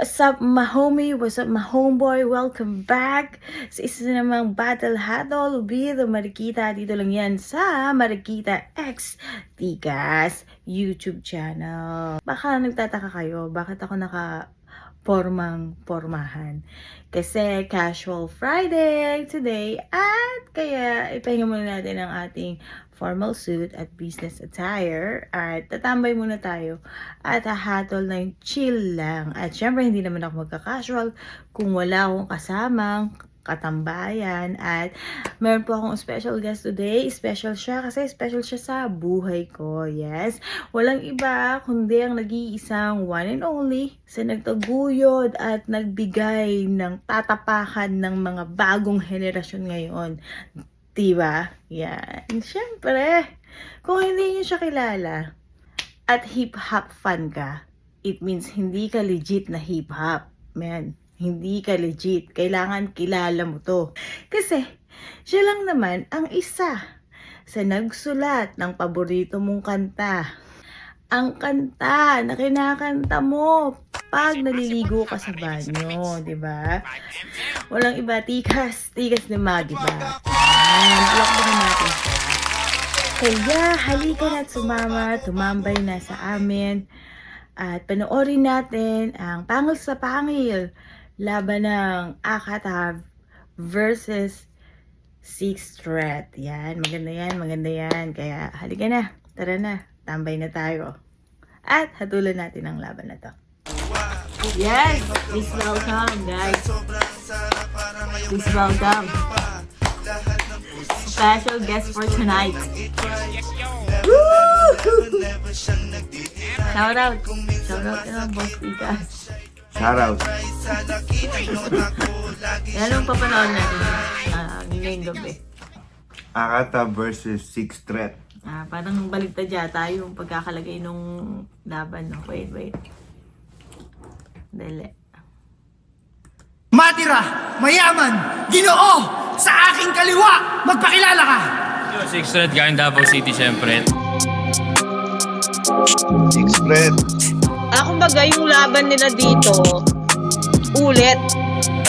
What's up, my homie? What's up, my homeboy? Welcome back sa isa na namang Battle Huddle with Marikita. Dito lang yan sa Marikita X Tikas YouTube channel. Baka nagtataka kayo, bakit ako pormahan? Kasi casual Friday today at kaya ipahinga muna natin ang ating formal suit at business attire at tatambay muna tayo at hahatol ng chill lang. At syempre hindi naman ako magka-casual kung wala akong kasamang katambayan. At meron po akong special guest today. Special siya kasi special siya sa buhay ko. Yes, walang iba kundi ang nag-iisang one and only sa nagtaguyod at nagbigay ng tatapakan ng mga bagong henerasyon ngayon. Diba? Yan. Siyempre, kung hindi niyo siya kilala at hip-hop fan ka, it means hindi ka legit na hip-hop. Man, hindi ka legit. Kailangan kilala mo to. Kasi, siya lang naman ang isa sa nagsulat ng paborito mong kanta. Ang kanta na kinakanta mo pag naliligo ka sa banyo, di ba? Walang iba, tikas ni Maggie ba? Block na natin siya. Kaya halika na at tumambay na sa amin at panoorin natin ang pangil sa pangil laban ng Akata versus Sixth Threat. Yan, maganda yan. Kaya halika na, tara na, tambay na tayo. At hatulan natin ang laban na to. Yes, please welcome guys. Please welcome special guest for tonight. Woo! Shout out na Boss Tikas. Shout out. Yan ang papanood natin ngayong gabi. Akata versus Sixth Threat. Parang baligtad yata yung pagkakalagay nung laban. No? Wait. Dali. Matira, mayaman, Ginoo, sa aking kaliwa, magpakilala ka! Sixth Threat, galing Davao City, syempre. Sixth Threat. Kumbaga yung laban nila dito, ulit.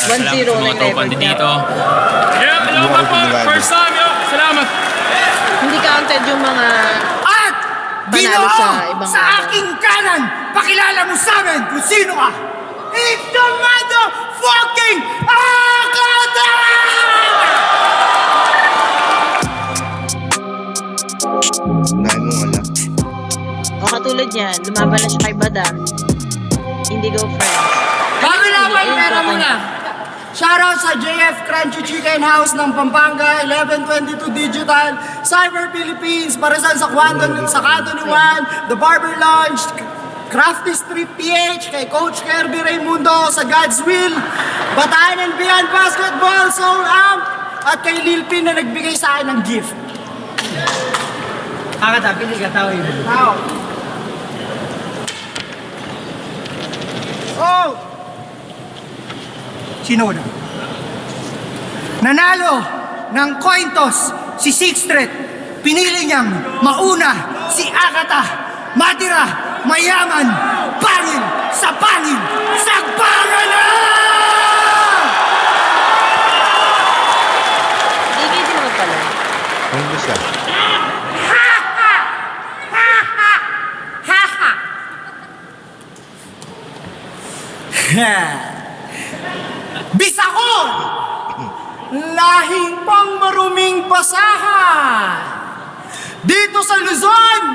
1-0 na yung record dito. Yeah, hello Hindi po. ako First time, yo. Salamat. Hindi counted yung mga At, Panalo Ginoo, sa ibang sa laban. aking kanan, pakilala mo sa amin kung sino ka! It's the motherfucking Akata! Unahin mo wala. o katulad yan, lumaban na siya kay Bada. Indigo Friends. Bago naman, pera muna! Shoutout sa JF Crunchy Chicken House ng Pampanga, 1122 Digital, Cyber Philippines, Parasan sa Kanto ni Juan, The Barber Lounge, Crafty Street PH, kay Coach Kirby Raimundo sa God's Will, Bataan and Beyond Basketball, Soul Amp, at kay Lil Pin na nagbigay sa akin ng gift. Akata, pili ka, tao yun. Tao. Oh! Sino na? Nanalo ng coin toss si Sixth Threat. Pinili niyang mauna si Akata. Matira, mayaman, pangil, sa pangil, sagbangan na! Hindi naman pala. Ano siya? Bisakol! Lahing pang maruming basahan! Dito sa Luzon,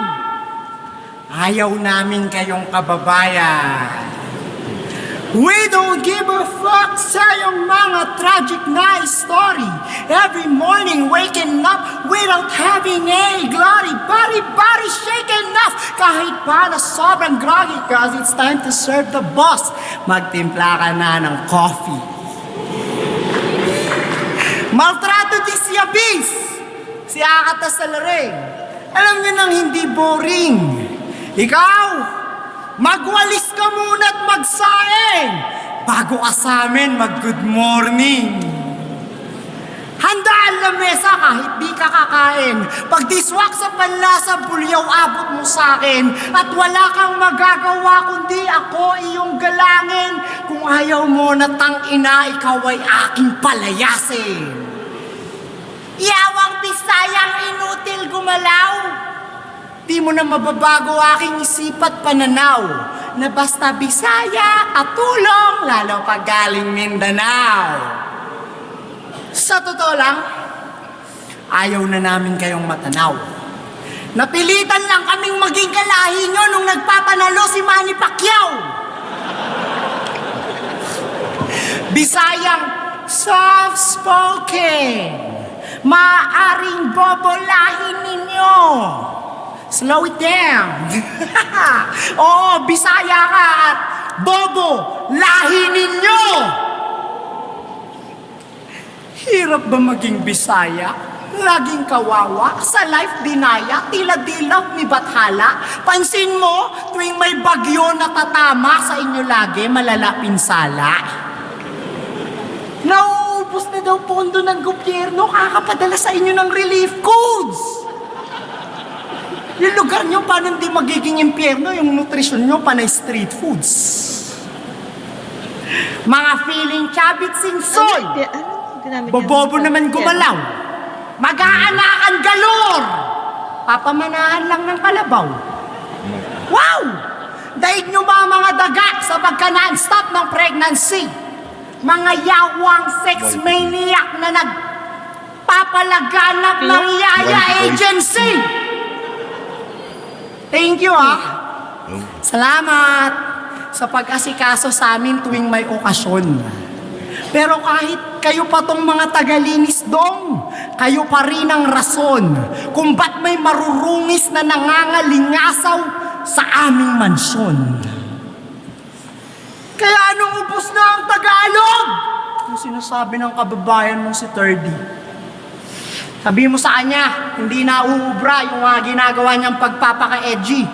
ayaw namin kayong kababayan. We don't give a fuck sa yung mga tragic na story. Every morning waking up without having a glory. Body shaken off kahit pa na sobrang groggy. Cause it's time to serve the boss. Magtimpla ka na ng coffee. Maltrato di si Abis. Si Akata sa laring. Alam niyo nang hindi boring. Ikaw, magwalis ka muna at magsaing bago ka sa amin mag-good morning. Handaan na mesa kahit di ka kakain. Pag diswak sa panlasa, bulyaw abot mo sa akin. At wala kang magagawa kundi ako iyong galangin. Kung kung ayaw mo na tangina, ikaw ay aking palayasin. Iyawang Bisayang inutil gumalaw. Di mo na mababago aking isip at pananaw, na basta Bisaya at tulong, lalo pag galing Mindanao. Sa totoo lang, ayaw na namin kayong matanaw. Napilitan lang kaming maging kalahi nyo nung nagpapanalo si Manny Pacquiao. Bisayang soft-spoken, maaring bobolahin ninyo. Slow it down. Oo, Bisaya ka at bobo, lahi ninyo. Hirap ba maging Bisaya? Laging kawawa, sa life dinaya, tila dilap ni Bathala. Pansin mo, tuwing may bagyo na tatama sa inyo lagi, malala pinsala. Nauubos na daw pondo ng gobyerno, kakapadala sa inyo ng relief goods. Yung lugar nyo, paano hindi magiging impyerno? Yung nutrisyon nyo, panay street foods. Mga feeling chabit sinsoy. Bobobo naman gumalaw. Mag-aanakan galor. Papamanahan lang ng kalabaw. Wow! Daig nyo ba mga daga sa pagka-non-stop ng pregnancy? Mga yawang sex maniac na nagpapalaganap ng yaya agency. Thank you, Salamat sa pag-asikaso sa amin tuwing may okasyon. Pero kahit kayo pa tong mga tagalinis dong, kayo pa rin ang rason kung ba't may marurungis na nangangalingasaw sa aming mansyon. Kaya anong ubos na ang Tagalog? Yung sinasabi ng kababayan mong si Terdy. Sabi mo sa kanya, hindi na uubra yung ginagawa niyang pagpapaka-edgy.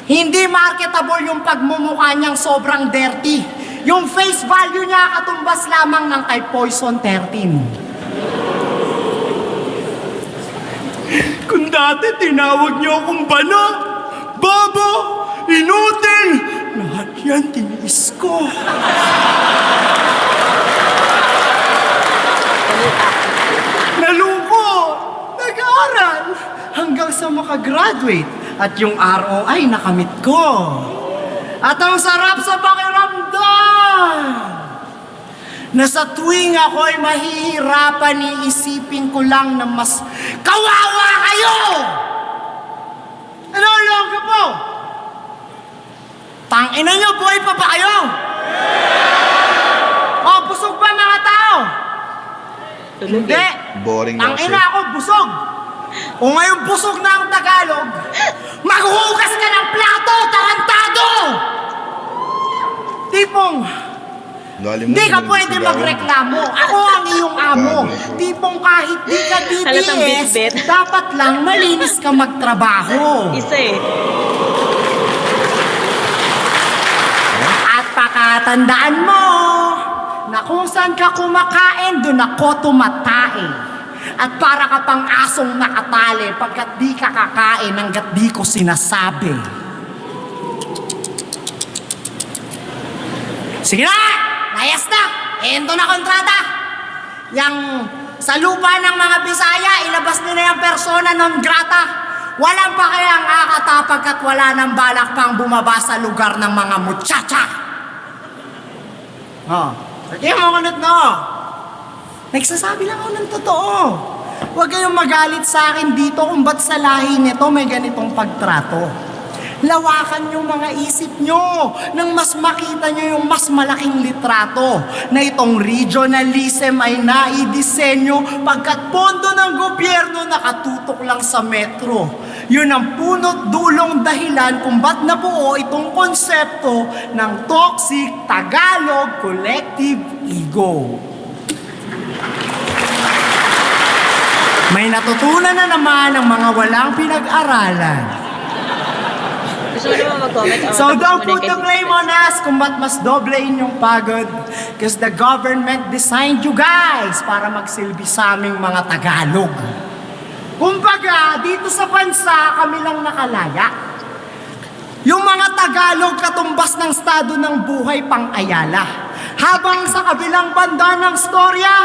Hindi marketable yung pagmumukha niyang sobrang dirty. Yung face value niya katumbas lamang ng kay Poison 13. Kung dati tinawag niyo akong bana, bobo, inutil, lahat yan tiniis ko. Naluko, nag-aaral, hanggang sa makagraduate at yung ROI nakamit ko. At ang sarap sa pakiramdam na sa tuwing ako'y mahihirapan, iisipin ko lang na mas kawawa kayo! Ano lang ka po? Tangina nyo, buhay pa ba kayo? O, busog ba mga tao? Hindi. Boring na kasi. Tangina ako, busog. O ngayon busog na ang Tagalog, maghuhugas ka ng plato, tarantado! Tipong, hindi ka pwede magreklamo. Ako ang iyong amo. Tipong kahit di ka Halatang DDS, bitbit. dapat lang malinis ka magtrabaho. Isa eh. At pakatandaan mo na kung saan ka kumakain, doon ako tumatae. At para ka pang asong nakatali pagkat di ka kakain hanggat di ko sinasabi. Sige na! Layas na! Endo na kontrata! Yang sa lupa ng mga Bisaya, ilabas nila yung persona non grata. Walang pa kayang akatapag at wala nang balak pang bumaba sa lugar ng mga muchacha. Sige mo kunot no. Nagsasabi lang ako ng totoo. Huwag kayong magalit sa akin dito kung ba't sa lahi nito may ganitong pagtrato. Lawakan yung mga isip nyo nang mas makita nyo yung mas malaking litrato na itong regionalism ay naidisenyo pagkat pondo ng gobyerno nakatutok lang sa metro. Yun ang punot dulong dahilan kung ba't nabuo itong konsepto ng toxic Tagalog collective ego. May natutunan na naman ang mga walang pinag-aralan. Gusto mo naman mag-comment? So don't put the blame on us kung ba't mas doble inyong pagod. Because the government designed you guys para magsilbi sa aming mga Tagalog. Kumbaga, dito sa bansa, kami lang nakalaya. Yung mga Tagalog katumbas ng estado ng buhay pang Ayala. Habang sa kabilang banda ng storya,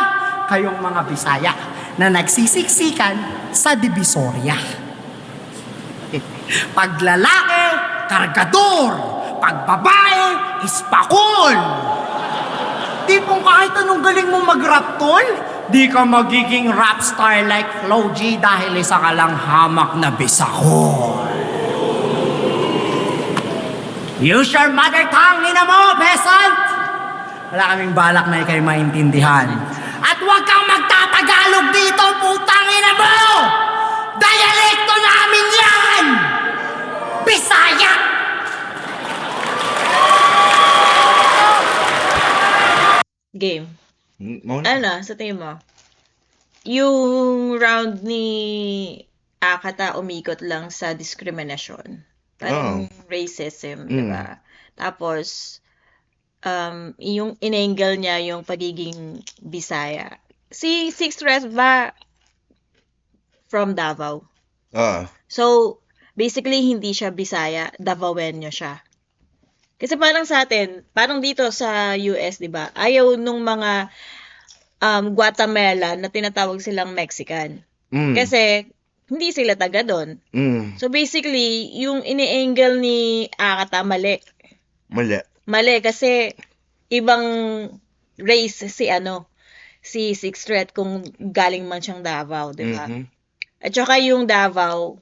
kayong mga Bisaya na nagsisiksikan sa Divisoria. Pag lalaki, kargador. Pag babae, ispakol. Tipong kahit anong galing mo mag-rap, tol, di ka magiging rap star like Flo G dahil isa ka lang hamak na bisakol. Use your mother tongue, ina mo, peasant! Wala kaming balak na ikay maintindihan. At huwag kang magtatagalog dito, putang ina mo! Dialekto namin yan! Bisaya! Game. Mauna. Ano, sa tingin mo? Yung round ni Akata umikot lang sa discrimination. Parang racism, di ba? Tapos, yung in-angle niya yung pagiging Bisaya. Si Sixth Red ba from Davao? Ah, So, basically, hindi siya Bisaya, Davaoenyo siya. Kasi parang sa atin, parang dito sa US, di ba, ayaw nung mga Guatemala na tinatawag silang Mexican. Kasi, hindi sila taga doon. So, basically, yung ini-angle ni Akata, mali. mali. Mali, kasi ibang race si Sixth Threat kung galing man siyang Davao, di ba? At saka yung Davao,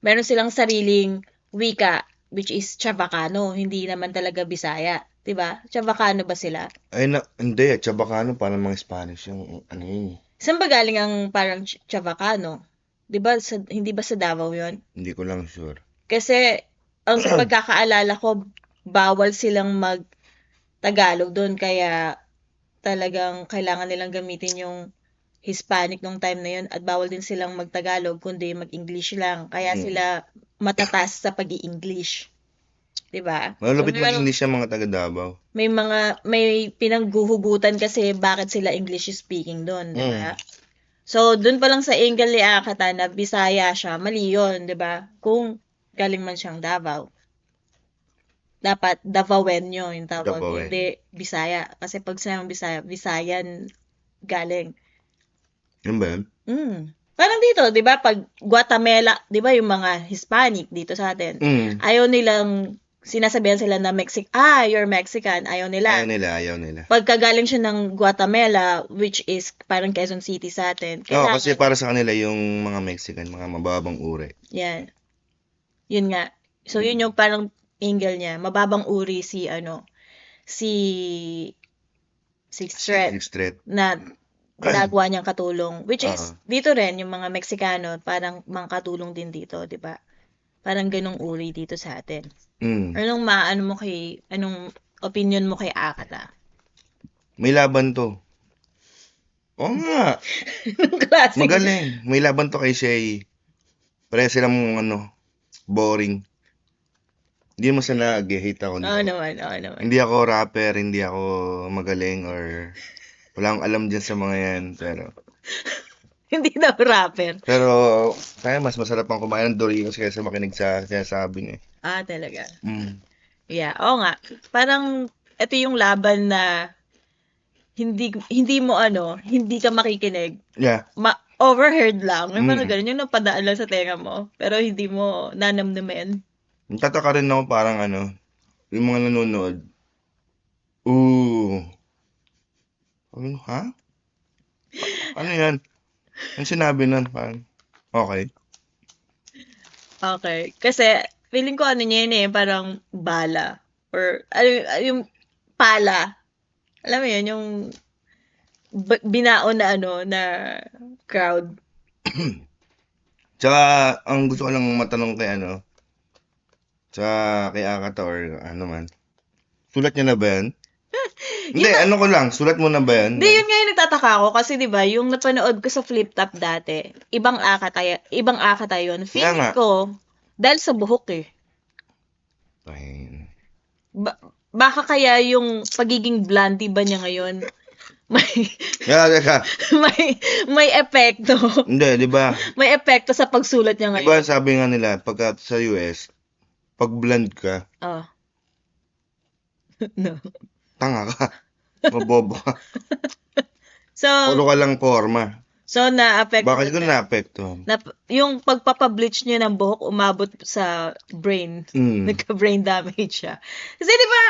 meron silang sariling wika, which is Chavacano, hindi naman talaga Bisaya, 'di ba? Chavacano ba sila? Ay, hindi. Chabacano, parang mga Spanish yung ano yun. Saan ba galing ang parang Chavacano? 'Di ba hindi ba sa Davao 'yon? Hindi ko lang sure. Kasi ang sa pagkakaalala ko, bawal silang mag-Tagalog doon, kaya talagang kailangan nilang gamitin yung Hispanic nung time na yun, at bawal din silang mag-Tagalog kundi mag-English lang. Kaya sila matatas sa pag-i-English. 'Di ba? Malapit So, mag-English yung mga taga Davao. may pinangguhugutan kasi bakit sila English speaking doon, 'di ba? So, doon pa lang sa angle ni Akata na Bisaya siya, mali yun, 'di ba? Kung galing man siyang Davao, dapat Davaoenyo yung tawag, Davaoenyo. hindi Bisaya. Kasi pag sinabing Bisaya, Visayan galing. Yun ba yun? Parang dito, 'di ba, pag Guatemala, 'di ba, yung mga Hispanic dito sa atin, ayaw nilang sinasabihan sila na you're Mexican, ayaw nila. Ayaw nila. Pagkagaling siya ng Guatemala, which is parang Quezon City sa atin, Oo, kasi para sa kanila yung mga Mexican, mga mababang uri. yan. Yun nga. So, yun yung parang angle niya. Mababang uri si Sixth Threat Sixth Street. na ginagawa niyang katulong. Which is, dito rin, yung mga Meksikano, parang mga katulong din dito, di ba? Parang ganong uri dito sa atin. Anong anong opinion mo kay Akata? May laban to. Oo nga. Anong klase? Magaling. May laban to kay Shay. Pareha silang boring. Hindi mo sana nag-hate ako. Oo naman. Hindi ako rapper, hindi ako magaling, or wala akong alam dyan sa mga yan. Hindi daw rapper. Pero kaya mas masarap ang kumain ng Doritos kaysa makinig sa sinasabi niya. Talaga. Yeah, oo nga. Parang ito yung laban na hindi ka makikinig. Yeah. Overheard lang. May parang ganun yung napadaan lang sa tenga mo, pero hindi mo nanamnamin. Tataka rin ako, parang yung mga nanonood. Ha? Ano yan? Ang sinabi nun, parang, okay. Okay. Kasi, feeling ko niya yun parang bala. Or, yung pala. Alam mo yun, yung binaon na na crowd. Tsaka, ang gusto ko lang matanong kay tsaka kay Akata or man. Sulat niya na ba yan? Hindi, ko lang, sulat mo na ba yan? Hindi, yun nga yung nagtataka ako kasi 'di ba, yung napanood ko sa Flip Top dati, ibang Akata yun. Feeling ko, dahil sa buhok Fine. Baka kaya yung pagiging blondie ba niya ngayon, Teka. may epekto. Hindi, di ba? May epekto sa pagsulat niya Di ngayon. ba sabi nga nila, pagka sa US, pag blonde ka, No. tanga ka. Mabobo ka. So, Puro ka lang forma. na-affect Bakit ko na-apekto? yung pagpapableach niya ng buhok umabot sa brain. Nagka-brain damage siya. Kasi di ba,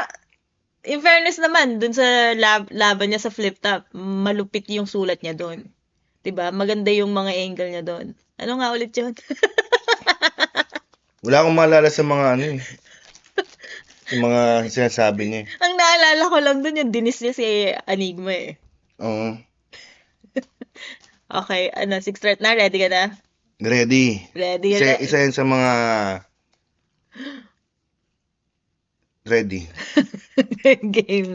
in fairness naman, dun sa laban niya sa flip top, malupit yung sulat niya doon. Di ba? Maganda yung mga angle niya doon. Ano nga ulit yun? Wala akong maalala sa mga ano eh. Yung mga sinasabi niya eh. Ang naalala ko lang doon yung dinis niya si Enigma eh. Oo. Okay, 6 start na? Ready ka na? Ready. Ready ka na? Isa yan sa mga ready. Game.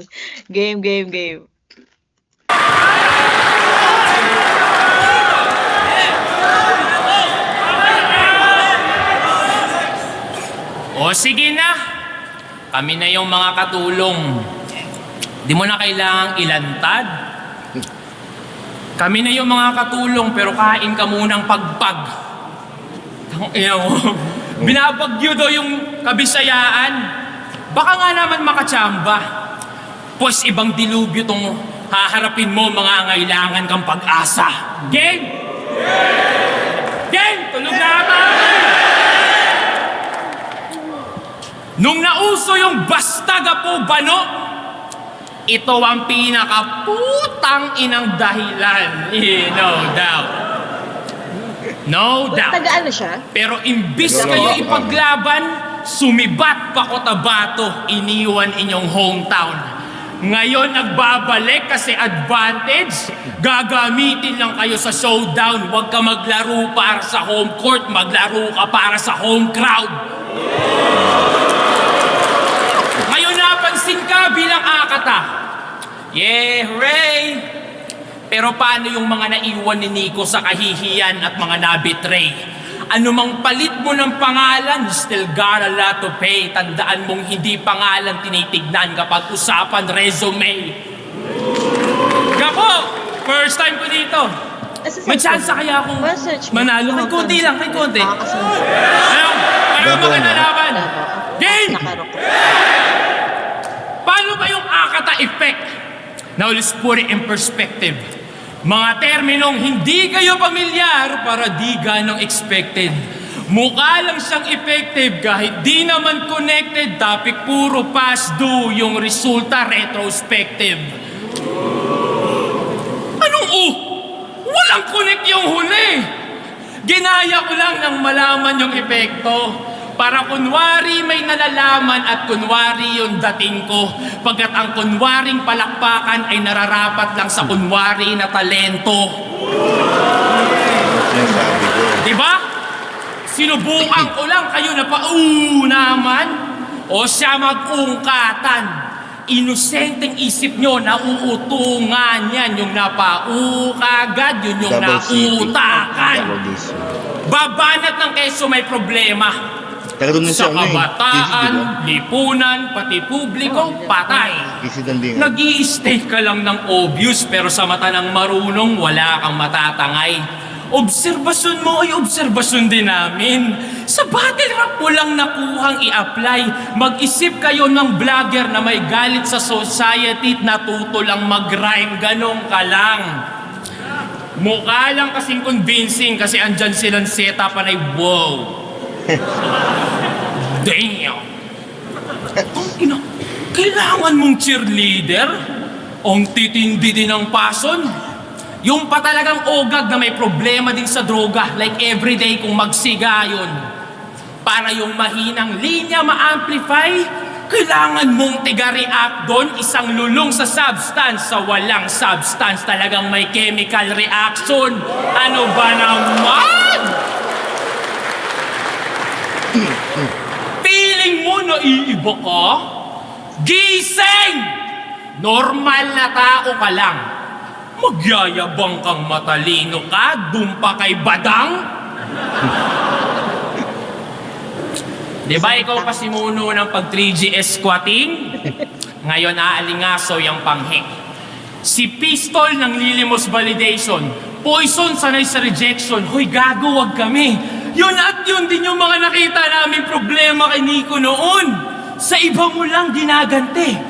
O sige na. Kami na yung mga katulong. Di mo na kailangang ilantad. Kami na yung mga katulong pero kain ka munang pagpag. Tangina mo. Binabagyo daw yung kabisayaan. Baka nga naman makatsamba. Pues ibang dilubyo tong haharapin mo mga ngailangan kang pag-asa. Game! Game! Tulog na ba? Nung nauso yung Bastagapo Bano, ito ang pinakaputang inang dahilan. No doubt. No doubt. Taga-ano siya? Pero imbis kayo ipaglaban, sumibat pa Cotabato, iniwan inyong hometown. Ngayon nagbabalik kasi advantage, gagamitin lang kayo sa showdown. Huwag ka maglaro para sa home court, maglaro ka para sa home crowd. Ngayon napansin ka bilang Akata. Yeah, hooray! Pero paano yung mga naiwan ni Nico sa kahihiyan at mga nabitray? Ano mang palit mo ng pangalan, you still got a lot to pay. Tandaan mong hindi pangalan tinitignan kapag usapan resume. Gapo! First time ko dito. May chance kaya akong manalo. May konti lang, may konti. Ano mga nalaban? Game! Paano ba yung Akata effect? Now let's put it in perspective. Mga terminong hindi kayo pamilyar para di ganong expected. Mukha lang siyang effective kahit di naman connected. Topic puro past due, yung resulta retrospective. Anong walang connect yung huli. Ginaya ko lang nang malaman yung epekto. Para kunwari may nalalaman at kunwari yung dating ko. Pagkat ang kunwaring palakpakan ay nararapat lang sa kunwari na talento. Sinasabi ko. Diba? Sinubukan ko lang kayo na naman. O siya mag-ungkatan. Inosenteng isip nyo, nauutungan yan. Yung kagad, yun yung nautakan. Babanat ng keso may problema. Sa kabataan, lipunan, pati publiko, patay. Nag-i-state ka lang ng obvious pero sa mata ng marunong wala kang matatangay. Obserbasyon mo ay obserbasyon din namin. Sa battle rap mo lang nakuhang i-apply. Mag-isip kayo ng vlogger na may galit sa society at natuto lang mag-rhyme. Ganong ka lang. Mukha lang kasing convincing kasi andyan silang setupan ay wow. Damn! Kailangan mong cheerleader? Ang titindi din ng pason? Yung pa talagang ogag na may problema din sa droga, like everyday kung magsiga yun. Para yung mahinang linya ma-amplify, kailangan mong tiga-react doon, isang lulong sa substance, sa walang substance talagang may chemical reaction. Ano ba naman? Feeling mo naiiba ka? Gising! Normal na tao ka lang. Magyayabang kang matalino ka, dumpa kay Badang? Diba ikaw pasimuno ng pag 3GS squatting? Ngayon aalingaso yung panghi. Si Pistol ng Lilimos Validation. Poison sanay sa rejection. Hoy gago, wag kami. Yun at yun din yung mga nakita namin problema kay Nico noon. Sa iba mo lang ginaganti.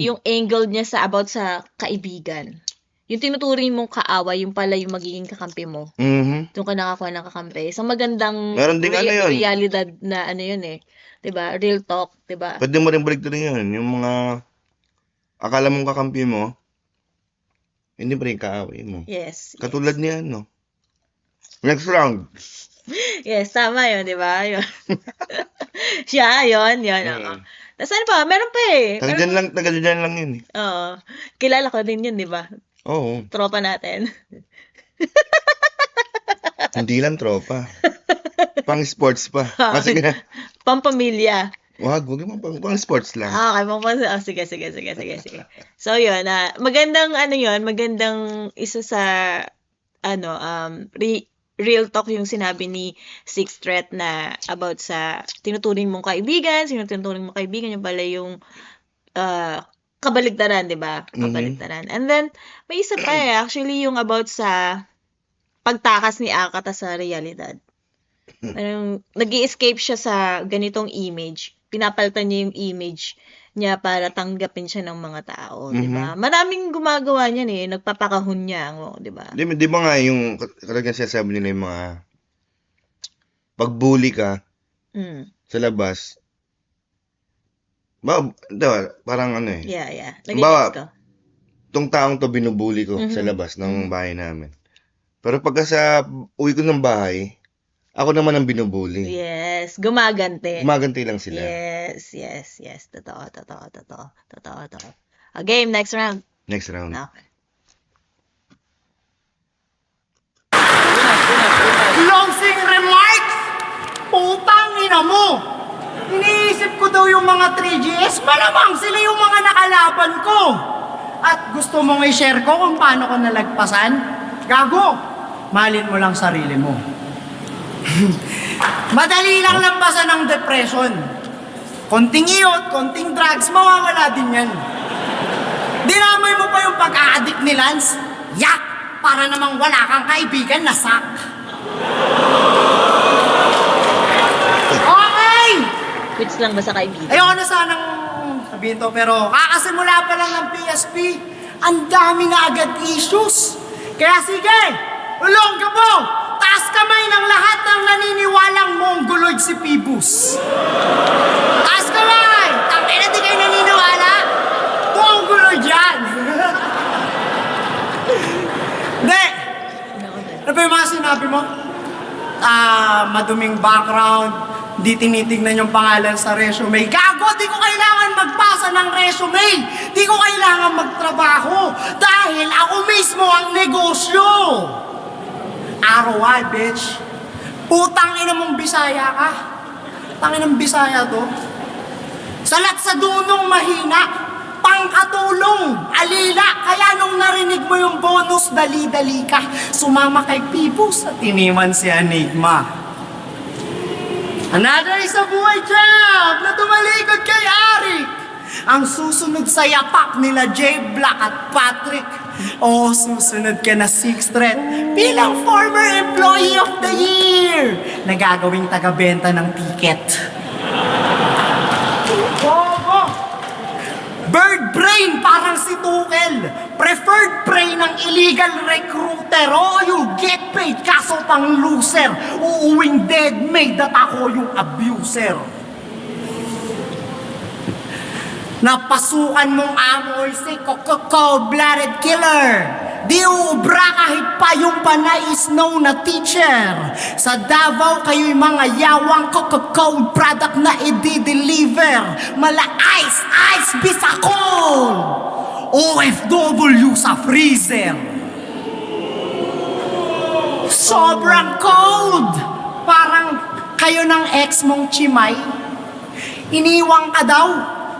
Yung angle niya about sa kaibigan. Yung tinuturing mong kaaway, yung pala yung magiging kakampi mo. Mhm. Doon ka nakakuha ng kakampi. Isang magandang Meron ding ano yun. realidad na ano yun eh. 'Di ba? Real talk, 'di ba? Pwede mo rin baliktarin yun. Yung mga akala mong kakampi mo, hindi pa rin kaaway mo. Yes. Katulad niya, no? Next round. Yes, tama yun, 'di ba? Yun. Siya, yun. Oo. Tapos ano pa? Meron pa eh. Taga dyan lang yun eh. Oo. Kilala ko din yun, 'di ba? Oo. Tropa natin. Hindi lang tropa. Pang sports pa. Kasi nga, Pampamilya. wag mo pang sports lang. Okay, sige. So, yun, magandang, magandang isa sa, real talk yung sinabi ni Sixth Threat na about sa tinuturing mong kaibigan, yung pala yung, kabaligtaran, di ba? Kabaligtaran. And then, may isa pa actually yung about sa pagtakas ni Akata sa realidad. Parang nag-i-escape siya sa ganitong image. Pinapalitan niya yung image niya para tanggapin siya ng mga tao, di ba? Maraming gumagawa niyan eh, nagpapakahon niya, di ba? Di ba nga yung talagang sinasabi nila yung mga pagbully ka sa labas. Diba, parang ano eh. Yeah. Halimbawa, Nag-gets ko. tong taong to binubuli ko sa labas ng bahay namin. Pero pagka sa uwi ko ng bahay, ako naman ang binubuli. Yes, gumaganti. Gumaganti lang sila. Yes. Totoo. Game, next round. Next round. Okay. Closing remarks? Putang ina mo! Iniisip ko daw yung mga 3GS, malamang sila yung mga nakalaban ko. At gusto mong i-share ko kung paano ko nalagpasan? Gago! Malin mo lang sarili mo. Madali lang lampasan ng depression. Konting iyot, konting drugs, mawawala din yan. Dinamay mo pa yung pag-a-addict ni Lance? Yak! Para namang wala kang kaibigan na sak. Okay! Quits lang ba sa kaibigan? Ayoko na sanang sabihin to, pero kakasimula pa lang ng PSP, ang dami na agad issues. Kaya sige, ulong ka po! Taas kamay ng lahat ng naniniwalang mongoloid si Phoebus. Taas kamay! Tangina, di kayo naniniwala? Mongoloid yan! Hindi! Ano ba yung mga sinabi mo? Maduming background, di tinitignan yung pangalan sa resume. Gago, di ko kailangan magpasa ng resume. Di ko kailangan magtrabaho. Dahil ako mismo ang negosyo. ROI, bitch. Putang ina mong Bisaya ka. Tangin ng Bisaya to. Salat sa dunong mahina. Pangkatulong. Alila. Kaya nung narinig mo yung bonus, dali-dali ka. Sumama kay Pibus at tiniman si Enigma. Another isa buhay job na tumalikod kay Arik. Ang susunod sa yapak nila J. Black at Patrick. O susunod ka na Sixth Threat bilang former Employee of the Year na gagawing taga-benta ng ticket. Bobo! Bird brain parang si Tukel. Preferred prey ng illegal recruiter. Oh, you'll get paid kaso pang loser. Uuwing dead maid at ako yung abuser. Napasukan mong amoy si cold-blooded killer. Di ubra kahit pa yung panay is known na teacher. Sa Davao kayo'y mga yawang cold product na i-deliver. Mala ice bisakol. OFW sa freezer. Sobrang cold. Parang kayo ng ex mong chimay. Iniwang ka daw.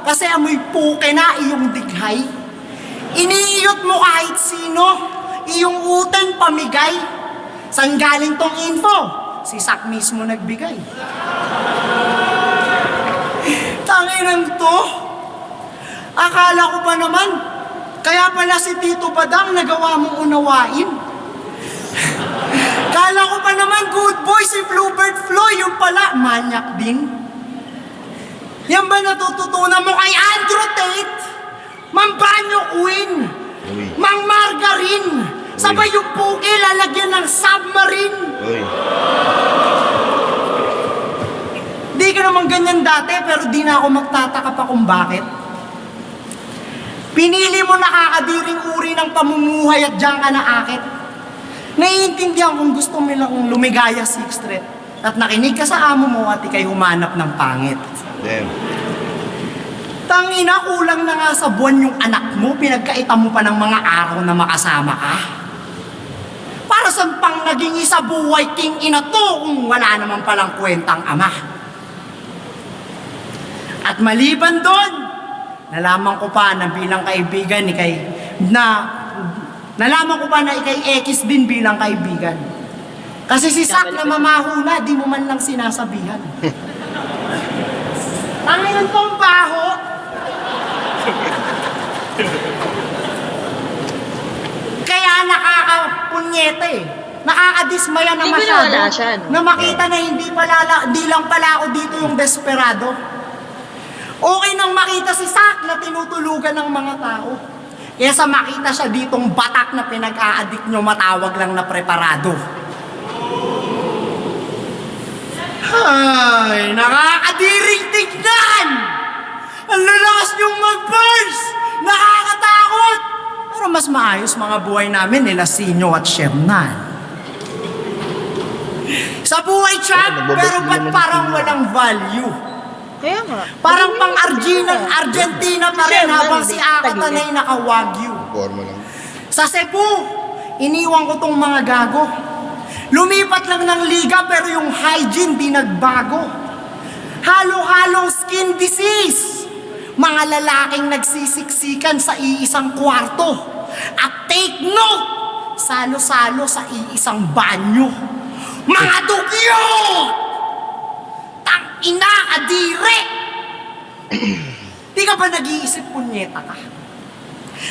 Kasi amoy puke na iyong dighay. Iniiyot mo kahit sino, iyong utang pamigay. Saan galing tong info? Si Sak mismo nagbigay. Tanginan to. Akala ko pa naman, kaya pala si Tito Badang nagawa mong unawain. Kala ko pa naman good boy si Bluebird Floyd, yung pala manyak din. Yan ba natututunan mo kay Andrew Tate? Mang banyo queen, Uy. mang margarine, sabay yung puke lalagyan ng submarine. Uy. Di ka naman ganyan dati, pero di na ako magtataka pa kung bakit. Pinili mo nakakadiring uri ng pamumuhay at diyan ka naakit. Naiintindihan kung gusto mo lang lumigaya 6th Street at nakinig ka sa amo mo at ikay humanap ng pangit. Damn. Tangina, kulang na nga sa buwan yung anak mo, pinagkaita mo pa ng mga araw na makasama ka. Para saan pang naging isa buhay king ina to kung wala naman palang kwentang ama? At maliban doon, nalaman ko pa na bilang kaibigan ni nalaman ko pa na ikay X din bilang kaibigan. Kasi si Sak na mamahuna, di mo man lang sinasabihan. Tangin tong baho. Kaya nakakapunyete eh. Nakakadismaya na Hindi ko masyado nawala siya, no? na makita na di lang pala ako dito yung desperado. Okay nang makita si Sak na tinutulugan ng mga tao. Kesa makita siya ditong batak na pinag-a-addict nyo, matawag lang na preparado. Ay, nakakadiring tignan! Ang lalakas niyong mag-burst! Nakakatakot! Pero mas maayos mga buhay namin nila Sinyo at Shernan. Sa buhay chat, pero ba't parang walang value? Kaya nga. Parang pang Argentina pa rin habang si Akata na yung naka-Wagyu. Forma lang. Sa Cebu, iniwan ko tong mga gago. Lumipat lang ng liga pero yung hygiene di nagbago. Halo-halong skin disease. Mga lalaking nagsisiksikan sa iisang kwarto. At take note, salo-salo sa iisang banyo. Mga dugyot! Tang-ina, kadire! Di ka ba nag-iisip, punyeta ka?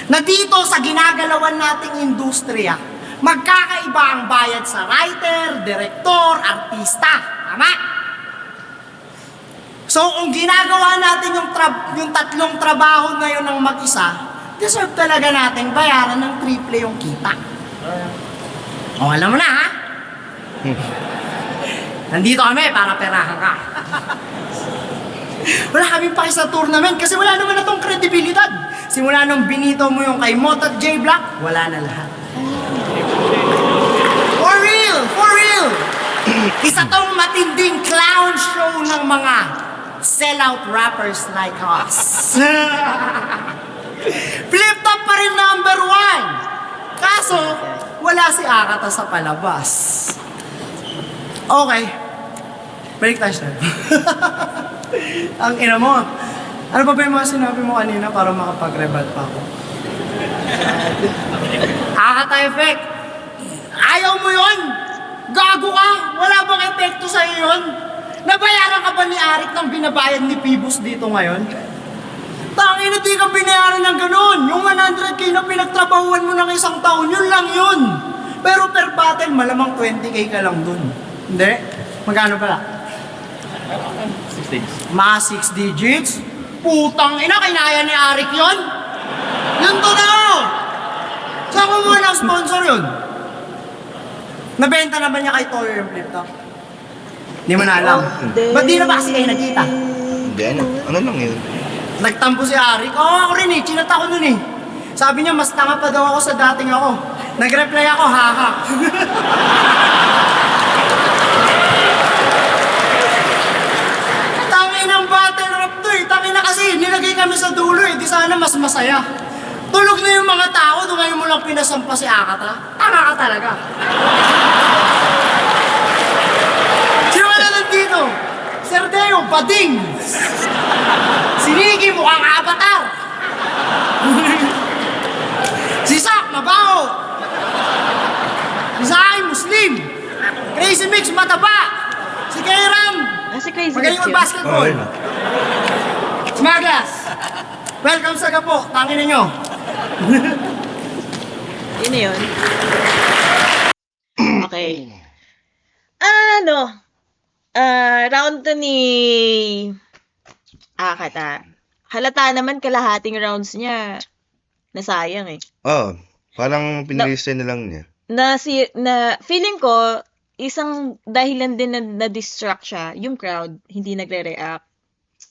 Na dito sa ginagalawan nating industriya, magkakaiba ang bayad sa writer, direktor, artista. Tama? So, kung ginagawa natin yung tatlong trabaho ngayon ng mag-isa, deserve talaga natin bayaran ng triple yung kita. O, alam mo na, ha? Nandito kami para perahan ka. Wala kaming paki sa tournament kasi wala naman na tong kredibilidad. Simula nung binito mo yung kay Mot at J Black, wala na lahat. For real! For real! Isa tong matinding clown show ng mga sellout rappers like us. Flip-top pa rin #1. Kaso, wala si Akata sa palabas. Okay. Balik tayo siya. Ang ina mo. Ano pa ba yung mga sinabi mo kanina para makapag-rebut pa ako? Akata effect. Ayaw mo yun? Gago ka? Wala bang epekto sa'yo yun? Nabayaran ka ba ni Arik ng binabayad ni Pibus dito ngayon? Tangin na di ka binayaran ng ganun. Yung 100k na pinagtrabahuan mo ng isang taon, yun lang yun. Pero per battle, malamang 20k ka lang dun. Hindi? Magkano pala? 6 days. Mga 6 digits? Putang ina, kinaya ni Arik yun? Yun to na! Saan ko muna ng sponsor yun? Nabenta na ba niya kay Toyo yung flip-top? Hindi mo na alam. Ba't di na ba kasi kayo nagkita? Hindi, ano lang yun? Nagtampo si Arik. Oo, ako rin eh. Chinat ako nun eh. Sabi niya, mas tanga pa daw ako sa dating ako. Nag-reply ako, haha. Tangin ng battle rap to eh. Tangin na kasi, nilagay kami sa dulo eh. Di sana mas masaya. Tulog na yung mga tao, doon ngayon mo lang pinasampa si Akata. Tanga ka talaga. Sino ka na nandito? Serdeo, Bading. Si Ricky, mukhang avatar. Si Sak, mabaho. Si Sai, Muslim. Crazy Mix, mataba. Si Kairam, Si Crazy magaling Mix yun. mag-basketball. ayun. Si Maglas, welcome sa Gapo. Tangin ninyo. Yun na yun. Okay. Ano? Round 2 ni Akata. halata naman kalahating rounds niya. Nasayang eh. Parang pinilisan na lang niya. Na feeling ko, isang dahilan din na-distract siya, yung crowd, hindi nagre-react.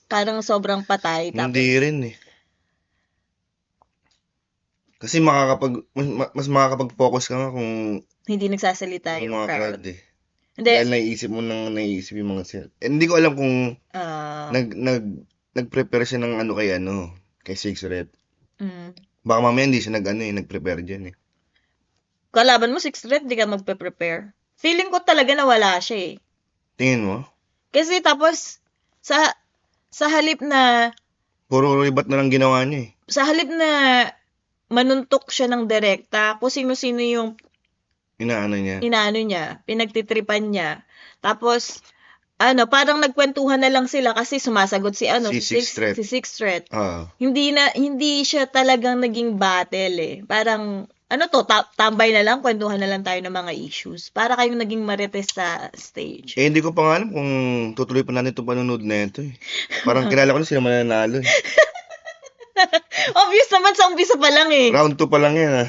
Parang sobrang patay. Tapos, Hindi rin eh. Kasi mas makakapag-focus ka nga kung hindi nagsasalita yung yung mga crowd. crowd eh. Hindi, Dahil naiisip yung mga hindi ko alam kung ah, nag-prepare siya ng kay Six Red. mm. Baka mamaya hindi siya nag-prepare dyan eh. Kalaban mo, 6 red, di ka magpe-prepare. Feeling ko talaga na wala siya eh. Tingin mo? Kasi tapos, sa halip na, Puro ribat na lang ginawa niya eh. sa halip na manuntok siya ng direkta, kung sino-sino yung Inaano niya. inaano niya, pinagtitripan niya. Tapos, parang nagkwentuhan na lang sila kasi sumasagot si Si Sixth Threat. si Sixth Threat. Ah. Hindi siya talagang naging battle eh. Parang, tambay na lang, kwentuhan na lang tayo ng mga issues. Para kayong naging marites sa stage. Hindi ko pa nga alam kung tutuloy pa natin itong panonood na ito eh. Parang kilala ko na sila mananalo eh. Obvious naman sa umpisa pa lang eh. Round 2 pa lang yan ah.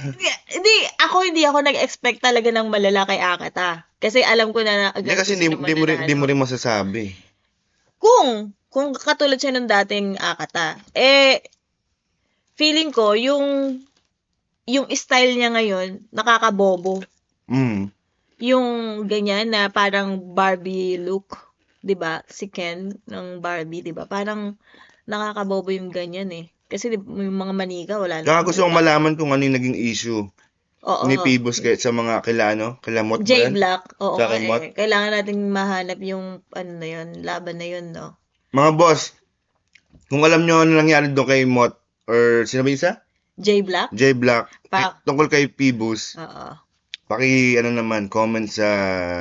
Hindi ako nag-expect talaga ng malala kay Akata. Kasi alam ko na Hindi kasi hindi mo rin masasabi. Kung katulad siya ng dating Akata, feeling ko, yung style niya ngayon, nakakabobo. Mm. Yung ganyan na parang Barbie look, 'di ba? Si Ken ng Barbie, 'di ba? Parang nakakabobo yung ganyan eh. Kasi yung mga manika wala na. Kaya gusto kong malaman kung ano yung naging issue Oo. ni Pibos sa mga kila Mot ba yan? J-Black. Oo, Sa akin, Mot? kailangan nating mahanap yung na yun, laban na yun, no? Mga boss, kung alam nyo ano nangyari doon kay Mot or sino ba isa? J-Black? J Black. Pa- Tungkol kay Pibos. Oo. Naman, comment sa...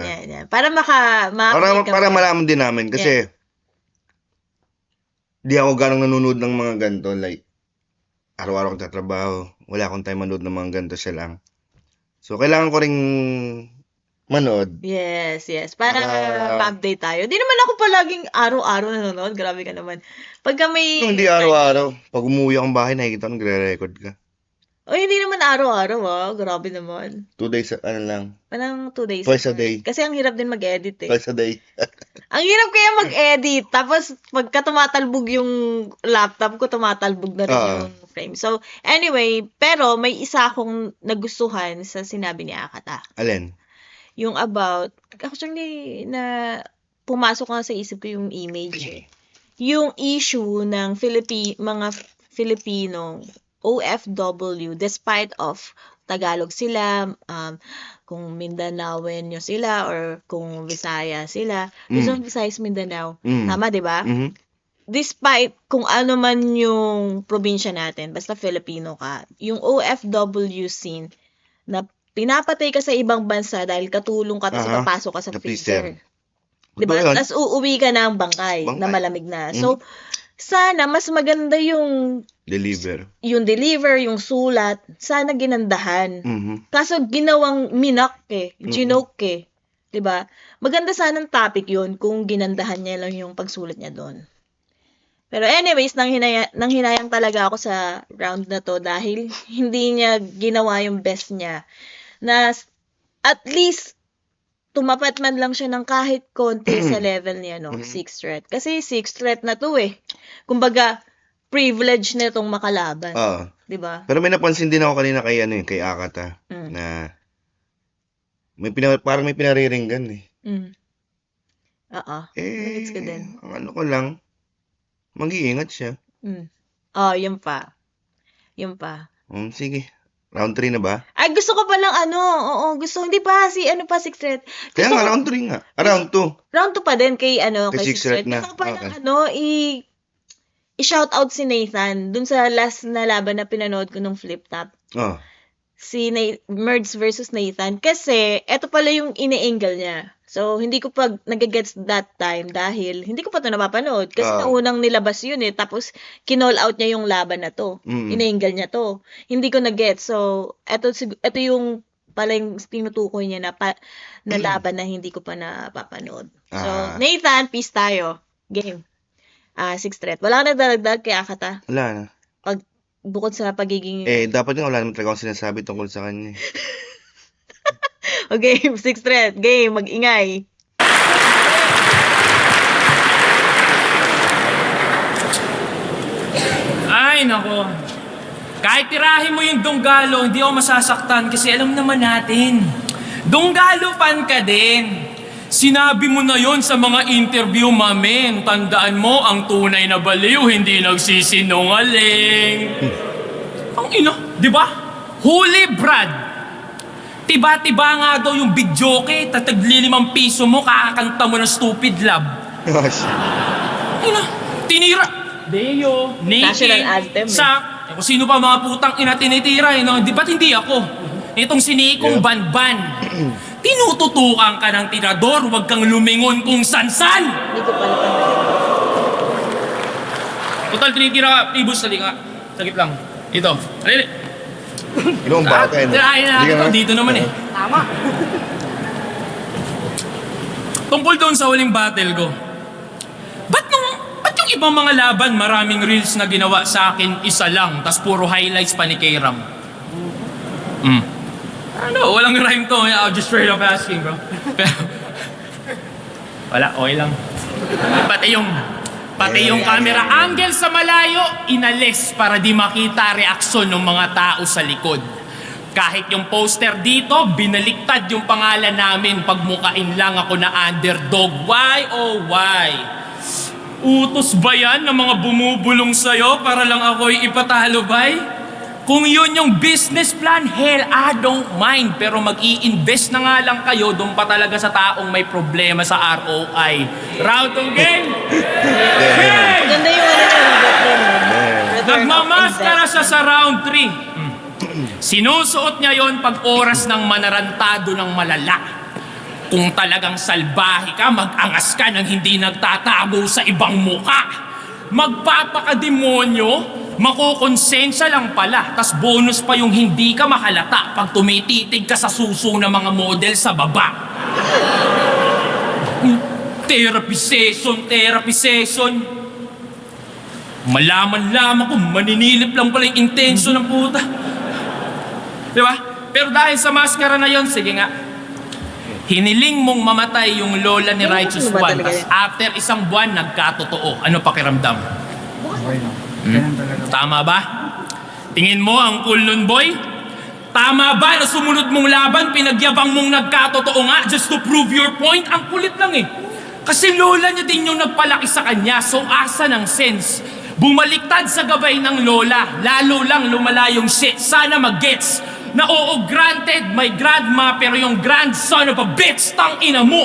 Yan. Para Para malaman din namin kasi di ako ganong nanonood ng mga ganito. Like, araw-araw akong tatrabaho. Wala akong time manood ng mga ganito siya lang. So, kailangan ko ring manood. Yes. Para Para- ma-update tayo. Di naman ako palaging araw-araw nanonood. Grabe ka naman. Pagka may... Hindi araw-araw. Pag umuwi akong bahay, nakikita ko nagre-record ka. O, hindi naman araw-araw, Grabe naman. 2 days, lang. Parang 2 days. Twice a apart. day. Kasi ang hirap din mag-edit eh. Twice a day. Ang hirap kaya mag-edit. Tapos, pagka tumatalbog yung laptop ko, tumatalbog na rin yung frame. So, anyway, pero may isa akong nagustuhan sa sinabi ni Akata. Alin? Yung about, actually, na pumasok nga sa isip ko yung image eh. Yung issue ng mga Filipino OFW, despite of Tagalog sila, kung Mindanaoenyo sila, or kung Visaya sila. Luzon, Visayas, Mindanao. Tama, di ba? Mhm. Despite kung ano man yung probinsya natin, basta Filipino ka, yung OFW scene, na pinapatay ka sa ibang bansa dahil katulong ka tapos papasok ka sa Sa freezer. freezer. Diba? Totoo yun. Tapos uuwi ka ng bangkay na malamig na. So, sana mas maganda yung Deliver. yung sulat, sana ginandahan. Mhm. Kaso ginawang minak ginoke eh. 'Di ba? Maganda sana ang topic 'yun kung ginandahan niya lang yung pagsulat niya doon. Pero anyways, nang hinayang talaga ako sa round na to dahil hindi niya ginawa yung best niya. Na at least tumapat man lang siya ng kahit konti sa level niya, no? Sixth Threat. Kasi Sixth Threat na to eh. Kumbaga, privilege na itong makalaban. Oo. 'Di ba? Pero may napansin din ako kanina kay Akata na parang may pinariringgan eh. Oo. Gets ko din. Ang ano ko lang, mag-iingat siya. Yun pa. Sige. Round 3 na ba? Ay, gusto ko palang hindi pa Sixth Threat. Kaya nga, round 3 nga. Round 2. Round 2 pa din kay Kay Sixth Sixth Threat Threat. na. Gusto ko palang Okay. i-shout out si Nathan dun sa last na laban na pinanood ko nung Flip Top. Oh. Si Merds versus Nathan. Kasi, eto pala yung ine-angle niya. So, hindi ko pa nagagets that time dahil hindi ko pa ito napapanood. Kasi naunang nilabas yun eh. Tapos, kinall out niya yung laban na to. Ine-angle niya to. Hindi ko nagets. So, eto yung pala yung tinutukoy niya na laban na hindi ko pa napapanood. So, Nathan, peace tayo. Game. Sixth threat. Wala ka nagdadagdag kay Akata? Wala na. Bukod sa pagiging... Dapat nga wala naman talaga akong sinasabi tungkol sa kanya. Okay, sixth threat. Game, mag-ingay. Ay, nako. Kahit tirahin mo yung Donggalo, hindi ako masasaktan kasi alam naman natin. Donggalo fan ka din. Sinabi mo na yon sa mga interview, mamen. Tandaan mo, ang tunay na baliw, hindi nagsisinungaling. Ang ina, di ba? Huli, Brad. Tiba-tiba nga daw yung bidyoke, tatagli 5 piso mo, kakakanta mo ng Stupid Love. Gosh. Ina, tinira. Deo, National Nikki, anthem, eh. Sak, kung sino pa mga putang ina tinitira, no? Di ba't hindi ako? Itong sinikong banban. Tinututukan ka ng tirador, huwag kang lumingon kung san-san. Hindi ko pala pansin. Total, tinitira ka, Pibus, sali ka. Sagit lang. Ito. Alili. Ilong bata yun. Tirahin na natin to. Dito naman eh. Tama. Tungkol doon sa huling battle ko. Ba't yung ibang mga laban, maraming reels na ginawa sa akin, isa lang, tas puro highlights pa ni K-Ram? Ano, walang rhyme to. I'll just straight up asking, bro. Pero, wala, okay lang. Pati yung camera angle sa malayo, inalis para di makita reaksyon ng mga tao sa likod. Kahit yung poster dito, binaliktad yung pangalan namin, pagmukain lang ako na underdog. Why, oh why? Utos ba yan ng mga bumubulong sa'yo para lang ako'y ipatalo, bay? Kung yun yung business plan, hell, I don't mind. Pero mag-i-invest na nga lang kayo doon pa talaga sa taong may problema sa ROI. Round of game! Game! Ganda yung ano niya, return of Nagmamaskara investment. siya sa round 3. Sinusuot niya yon pag oras ng manarantado ng malala. Kung talagang salbahe ka, mag-angas ka nang hindi nagtatago sa ibang muka. Magpapakademonyo, makokonsensya lang pala. Tas bonus pa yung hindi ka mahalata pag tumititig ka sa suso ng mga model sa baba. Therapy session. Malaman lamang kung maninilip lang pala yung intensyon ng puta. Di ba? Pero dahil sa maskara na yon, sige nga. Hiniling mong mamatay yung lola ni Righteous Ano ba One. talaga Tas yan? after 1 buwan, nagkatotoo. Ano pakiramdam? Tama ba? Tingin mo ang cool nun, boy? Tama ba na sumunod mong laban, pinagyabang mong nagkatotoo nga just to prove your point? Ang kulit lang eh. Kasi lola niya din yung nagpalaki sa kanya, so asa ng sense? Bumaliktad sa gabay ng lola, lalo lang lumala yung shit. Sana mag-gets na oo, granted, may grandma, pero yung grandson of a bitch, tang ina mo.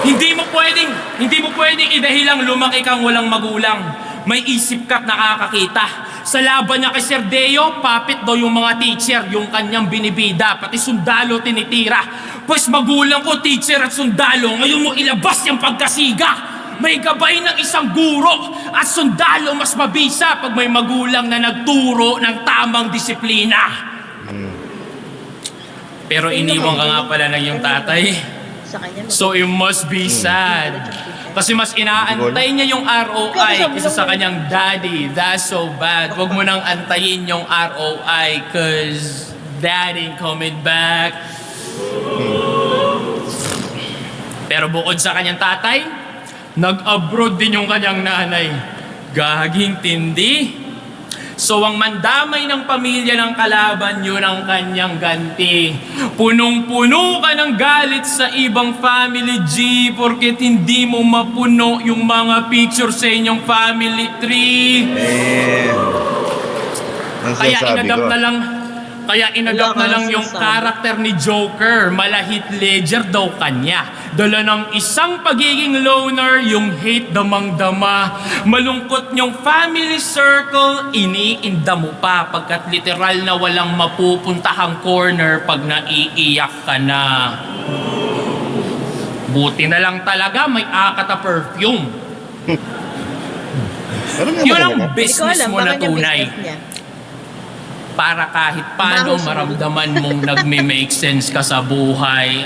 Hindi mo pwedeng idahilang lumaki kang walang magulang. May isip ka't nakakakita. Sa laban niya kay Sir Deo, papit daw yung mga teacher, yung kanyang binibida, pati sundalo tinitira. Pues magulang ko, teacher at sundalo, ngayon mo ilabas yung pagkasiga. May gabay ng isang guro at sundalo mas mabisa pag may magulang na nagturo ng tamang disiplina. Pero iniwan ka nga pala ng iyong tatay. Sa kanya. So it must be sad. Kasi mas inaantay niya yung ROI kaysa sa kanyang daddy. That's so bad. Huwag mo nang antayin yung ROI cause dad ain't coming back. Pero bukod sa kanyang tatay, nag-abroad din yung kanyang nanay. Gaging tindi. So ang mandamay ng pamilya ng kalaban, yun ang kanyang ganti. Punong-puno ka ng galit sa ibang family, G, porket hindi mo mapuno yung mga picture sa inyong family tree. Ang Kaya sinasabi inadapt ko. na lang yung karakter ni Joker. Malahit ledger daw kanya. Dala ng isang pagiging loner, yung hate damang-dama. Malungkot niyong family circle, iniinda mo pa pagkat literal na walang mapupuntahang corner pag naiiyak ka na. Buti na lang talaga may Akata perfume. Ano nga Yun ba ang talaga? business mo na tunay. Para kahit paano maramdaman mong nagme-make sense ka sa buhay.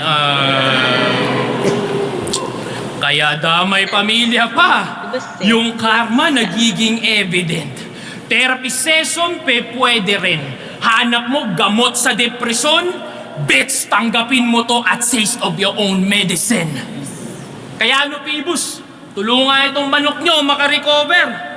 Kaya damay pamilya pa. Basta. Yung karma nagiging evident. Therapy session pwede rin. Hanap mo gamot sa depresyon, bets tanggapin mo to at taste of your own medicine. Kaya ano, Phoebus, tulungan itong manok nyo makarecover.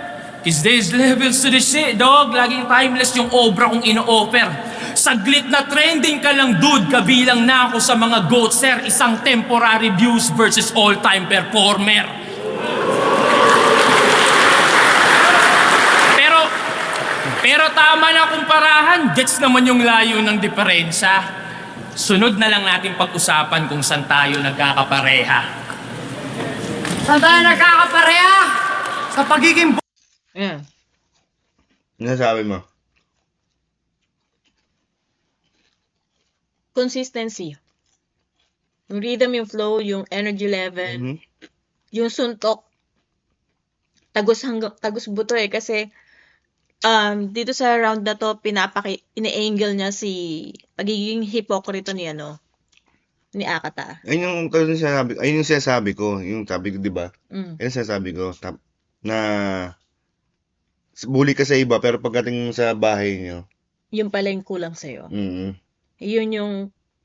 Cause there's levels to the shit, dog. Laging timeless yung obra kong ino-offer. Saglit na trending ka lang, dude. Kabilang na ako sa mga GOAT, sir. Isang temporary views versus all-time performer. Pero tama na kumparahan. Gets naman yung layo ng diferensya. Sunod na lang natin pag-usapan kung saan tayo nagkakapareha. Saan tayo nagkakapareha? Sa pagiging Ayan. Ano sabi mo? Consistency. Yung rhythm, yung flow, yung energy level, Mhm. yung suntok. Tagos buto eh. Kasi dito sa round na to, ine-angle niya si pagiging hipokrito ni ni Akata. Ayun yung sinasabi ko. Yung sabi ko, di ba? Ayun yung sinasabi ko. Na bully ka sa iba, pero pagdating sa bahay nyo, Yung pala yung kulang sa'yo. Yun yung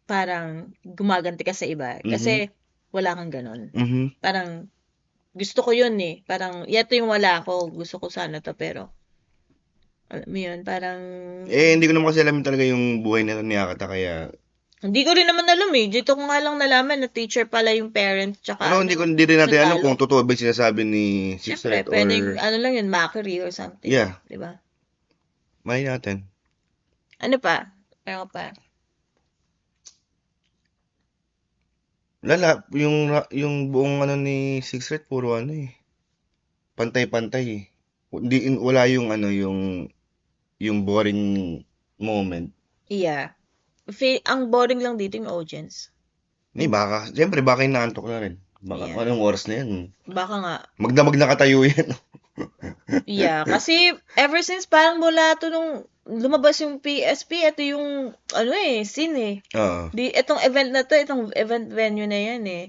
parang gumaganti ka sa iba. Kasi wala kang ganon. Parang gusto ko yun eh. Parang, yato yung wala ko. Gusto ko sana to, pero alam mo yun, parang hindi ko naman kasi alam talaga yung buhay na ni Akata, kaya hindi ko rin naman alam eh. Dito ko nga lang nalaman na teacher pala yung parent tsaka ano, hindi rin natin alam Natalo. kung totoo ba yung sinasabi ni Six Siyempre, Red pwedeng or ano lang yun, mockery or something. yeah, Diba? may natin. Ano pa? Ano pa? Yung buong ano ni Six Red, puro ano eh. Pantay-pantay eh. Wala yung ano, yung boring moment. Yeah. Ang boring lang dito yung audience. Siyempre, baka inaantok na rin. Baka Yeah. anong oras na yan. Baka nga. Magdamag na katayo yan. Yeah. Kasi ever since parang mula to nung lumabas yung PSP, ito yung scene eh. Oo. Itong event na to, itong event venue na yan eh.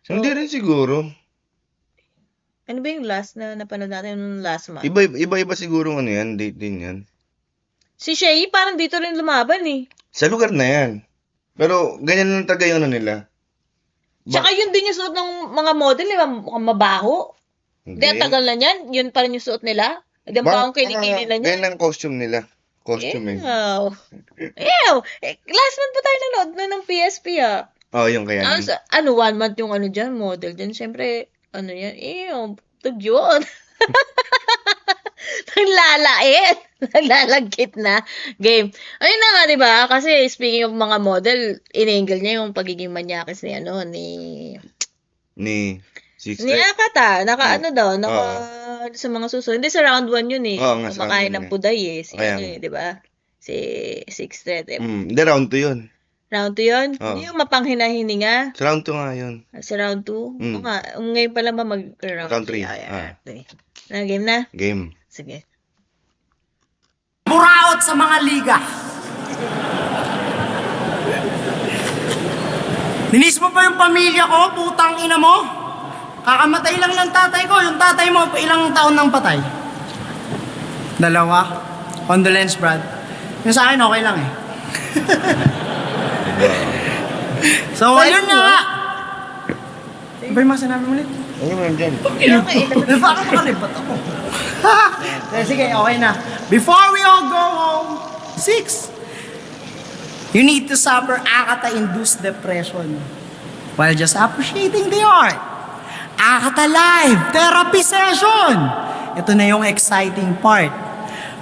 Hindi rin siguro. Ano ba yung last na napanood natin yung last month? Iba-iba siguro ano yan, date din yan. Si Shay, parang dito rin lumaban eh. Sa lugar na yan. Pero ganyan lang talaga yung ano nila. Tsaka yun din yung suot ng mga model, eh, mukhang mabaho. Hindi, ang tagal na yan. Yun pa rin yung suot nila. Hanggang pa akong kilikili na Ganyan niya. lang costume nila. Costume eh. Ew. Ew. Last month pa tayo nanood na ng PSP ah. Oh, yung kaya. 1 month yung ano dyan, model dyan. Siyempre, ano yan, ew, tugyon. Naglalait. Naglalagkit na. Game. Ayun na nga, di ba? Kasi speaking of mga model, in-angle niya yung pagiging manyakis ni Ni Six Ni Red. Akata, sa mga susunod. Hindi, sa round 1 yun eh. Oo nga, sa Kumakain round ng one puday eh. Si, Kaya di ba? Si Six Red. Hindi, round 2 yun. Round 2 yun? Oo. Hindi yung mapanghina-hininga. Sa round 2 nga yun. Sa round 2? Oo nga. Ngayon pa lang ba mag-round 3? Round three. Na game na? Game. Sige. buraot sa mga liga. Ninis mo pa yung pamilya ko, putang ina mo? Kakamatay lang ng tatay ko. Yung tatay mo, ilang taon nang patay? 2. Condolence, Brad. Yung sa akin, okay lang eh. So, ayun na nga. Ano ba yung mga sinabi mo ulit? Ano naman dyan? Bakit makalibat ako? Sige, okay na. Before we all go home, 6. You need to suffer Akata-induced depression while just appreciating the art. Akata Live Therapy Session! Ito na yung exciting part.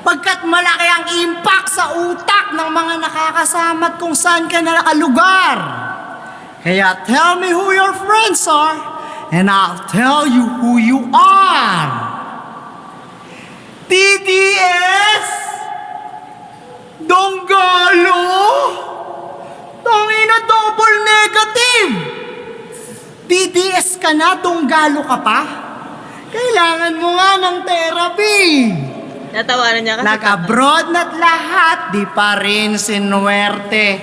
Pagkat malaki ang impact sa utak ng mga nakakasama at kung saan ka na nakalugar. Kaya tell me who your friends are and I'll tell you who you are. TDS? Donggalo? Tangina, double negative! TDS ka na, donggalo ka pa? Kailangan mo nga ng therapy. Natawanan niya kasi. Nag-abroad na't lahat, di pa rin sinuwerte.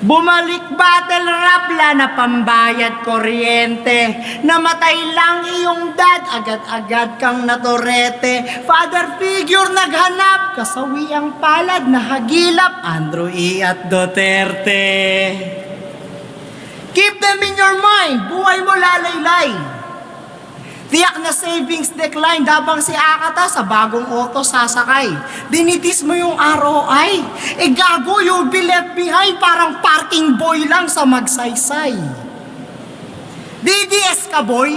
Bumalik battle rap na pambayad kuryente. Namatay lang iyong dad, agad-agad kang natorete. Father figure naghanap, kasawi ang palad na hagilap, Andrew E. at Duterte. Keep them in your mind, buhay mo lalaylay. Tiyak na savings decline habang si Akata sa bagong auto sasakay. Dinitis mo yung ROI. Gago, you'll be left behind parang parking boy lang sa magsaysay. DDS ka, boy.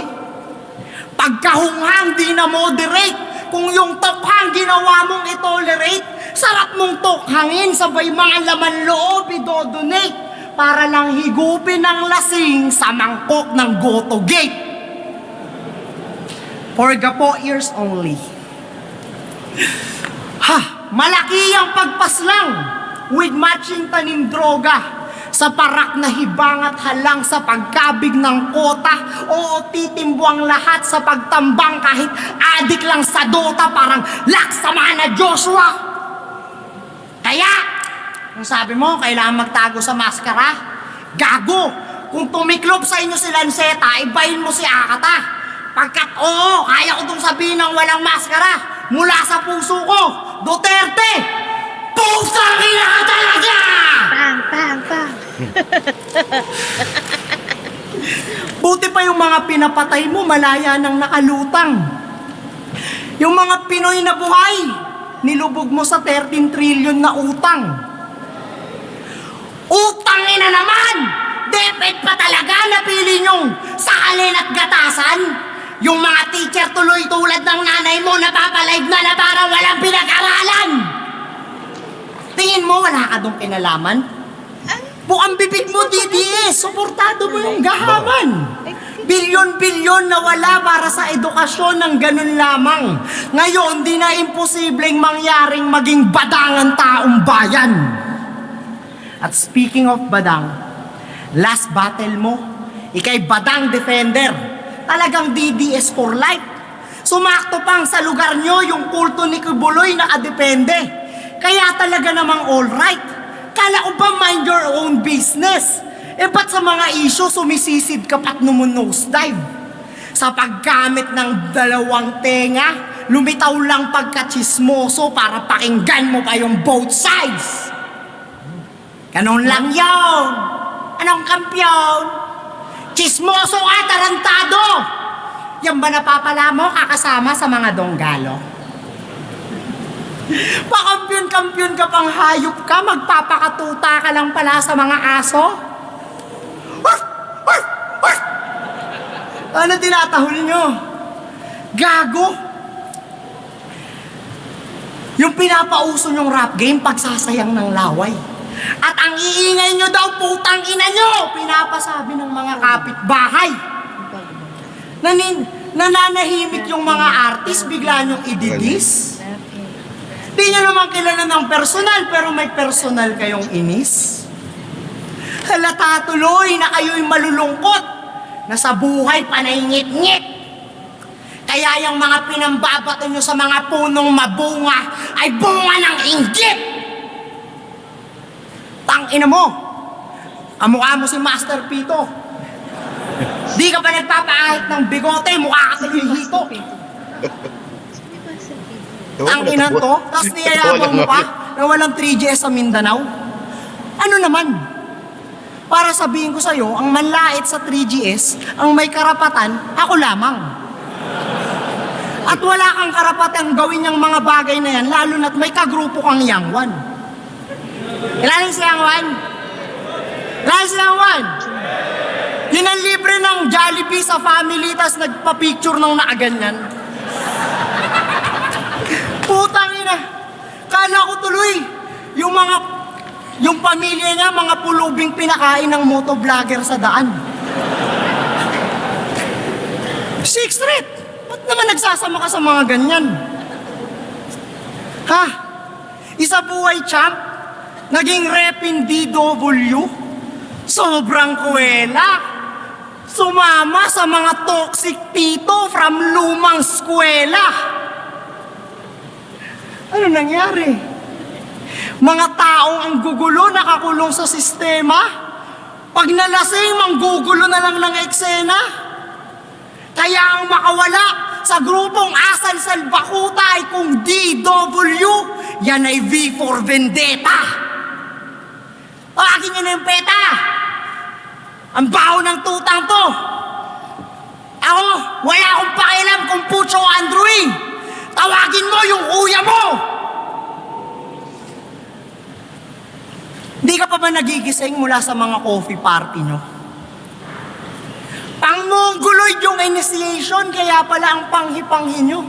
Pagkahunghang di na moderate. Kung yung tokhang ginawa mong itolerate, sarap mong tokhangin sabay mga laman loob idodonate para lang higupin ang lasing sa mangkok ng Goto Gate. For gapo ears only. Malaki ang pagpaslang with matching tanim droga sa parak na hibang at halang sa pagkabig ng kota. Oo, titimbuang lahat sa pagtambang kahit adik lang sa Dota parang Laksamana Joshua. Kaya, kung sabi mo, kailangan magtago sa maskara, gago, kung tumiklop sa inyo si Lanceta, ibahin mo si Akata. Pagkat oo, kaya ko itong sabihin ng walang maskara mula sa puso ko, Duterte, pusang ina ka talaga! Pang, pang, pang. Buti pa yung mga pinapatay mo, malaya nang nakalutang. Yung mga Pinoy na buhay, nilubog mo sa 13 trillion na utang. Utang ina naman! Deped pa talaga napili nyong sakalin at gatasan? Yung mga teacher tuloy tulad ng nanay mo napapalive na parang walang pinag-aralan. Tingin mo wala ka dong pinalaman? Bukang bibig mo, DDS, suportado mo yung gahaman. Bilyon-bilyon na wala para sa edukasyon ng ganun lamang. Ngayon, di na imposibleng mangyaring maging badangan taong bayan. At speaking of badang, last battle mo, ikay badang defender. Talagang DDS for life. Sumakto pang sa lugar nyo yung kulto ni Kibuloy nakadepende. Kaya talaga namang alright. Kala ko ba mind your own business? Ba't sa mga issue sumisisid ka pat nose dive? Sa paggamit ng dalawang tenga, lumitaw lang pagkachismoso para pakinggan mo pa yung both sides. Ganun lang yun. Anong kampyon? Chismoso ka, tarantado! Yan ba napapala mo kakasama sa mga donggalo? Pakampiyon-kampiyon ka pang hayop ka, magpapakatuta ka lang pala sa mga aso? Ano tinatahol nyo? Gago! Yung pinapauso nyong rap game, pagsasayang ng laway. At ang iingay nyo daw, putang ina nyo! Pinapasabi ng mga kapitbahay. Nananahimik yung mga artist, bigla nyong ididis. Di nyo naman kilala ng personal, pero may personal kayong inis. Halata tuloy na kayo'y malulungkot, na sa buhay panay ngit-ngit. Kaya yung mga pinambabato nyo sa mga punong mabunga, ay bunga ng inggit! Tangina mo, kamukha mo si Master Pito. Di ka pa nagpapaahit ng bigote, mukha ka tuloy hito. Tangina to, tapos niyayabang mo pa na walang 3GS sa Mindanao. Ano naman? Para sabihin ko sa'yo, ang manlait sa 3GS, ang may karapatan, ako lamang. At wala kang karapatang gawin yung mga bagay na yan, lalo na't may kagrupo kang Yangwan. Kailangan si Yangwan? Kailangan si Yangwan? Yun ang libre ng Jollibee sa family, tas nagpa-picture ng nakaganyan. Putang ina, kala ko tuloy, yung pamilya niya, mga pulubing pinakain ng motovlogger sa daan. 6th Street! Ba't naman nagsasama ka sa mga ganyan? Ha? Isa buhay champ? Naging rep in DW? Sobrang kuwela! Sumama sa mga toxic tito from lumang skwela! Ano nangyari? Mga taong ang gugulo nakakulong sa sistema. Pag nalasing, manggugulo na lang ng eksena. Kaya ang makawala sa grupong Asal Salbakuta ay kung DW, yan ay V for Vendetta. Tawagin niyo na yung peta. Ang baho ng tutang to. Ako, wala akong pakialam kung Pucho o Andrew. Tawagin mo yung kuya mo. Hindi ka pa ba nagigising mula sa mga coffee party nyo? Pang-mongoloid yung initiation, kaya pala ang panghi-panghi nyo.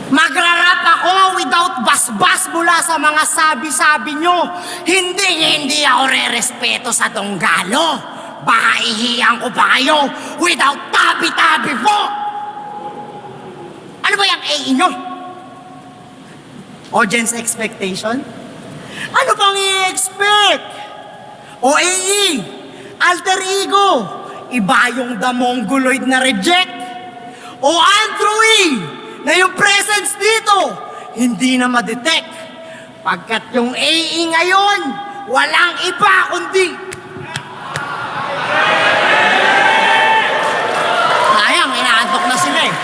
Magrarap ako without basbas mula sa mga sabi-sabi nyo. Hindi ako re-respeto sa Donggalo. Baka ihiyang ko pa kayo without tabi-tabi po. Ano ba yung AE nyo? Audience expectation? Ano pang i-expect? O AE, alter ego, iba yung the Mongoloid na reject. O Andrew E, na yung presence dito, hindi na ma-detect. Pagkat yung AE ngayon, walang iba kundi... Sayang, inaantok na sila eh.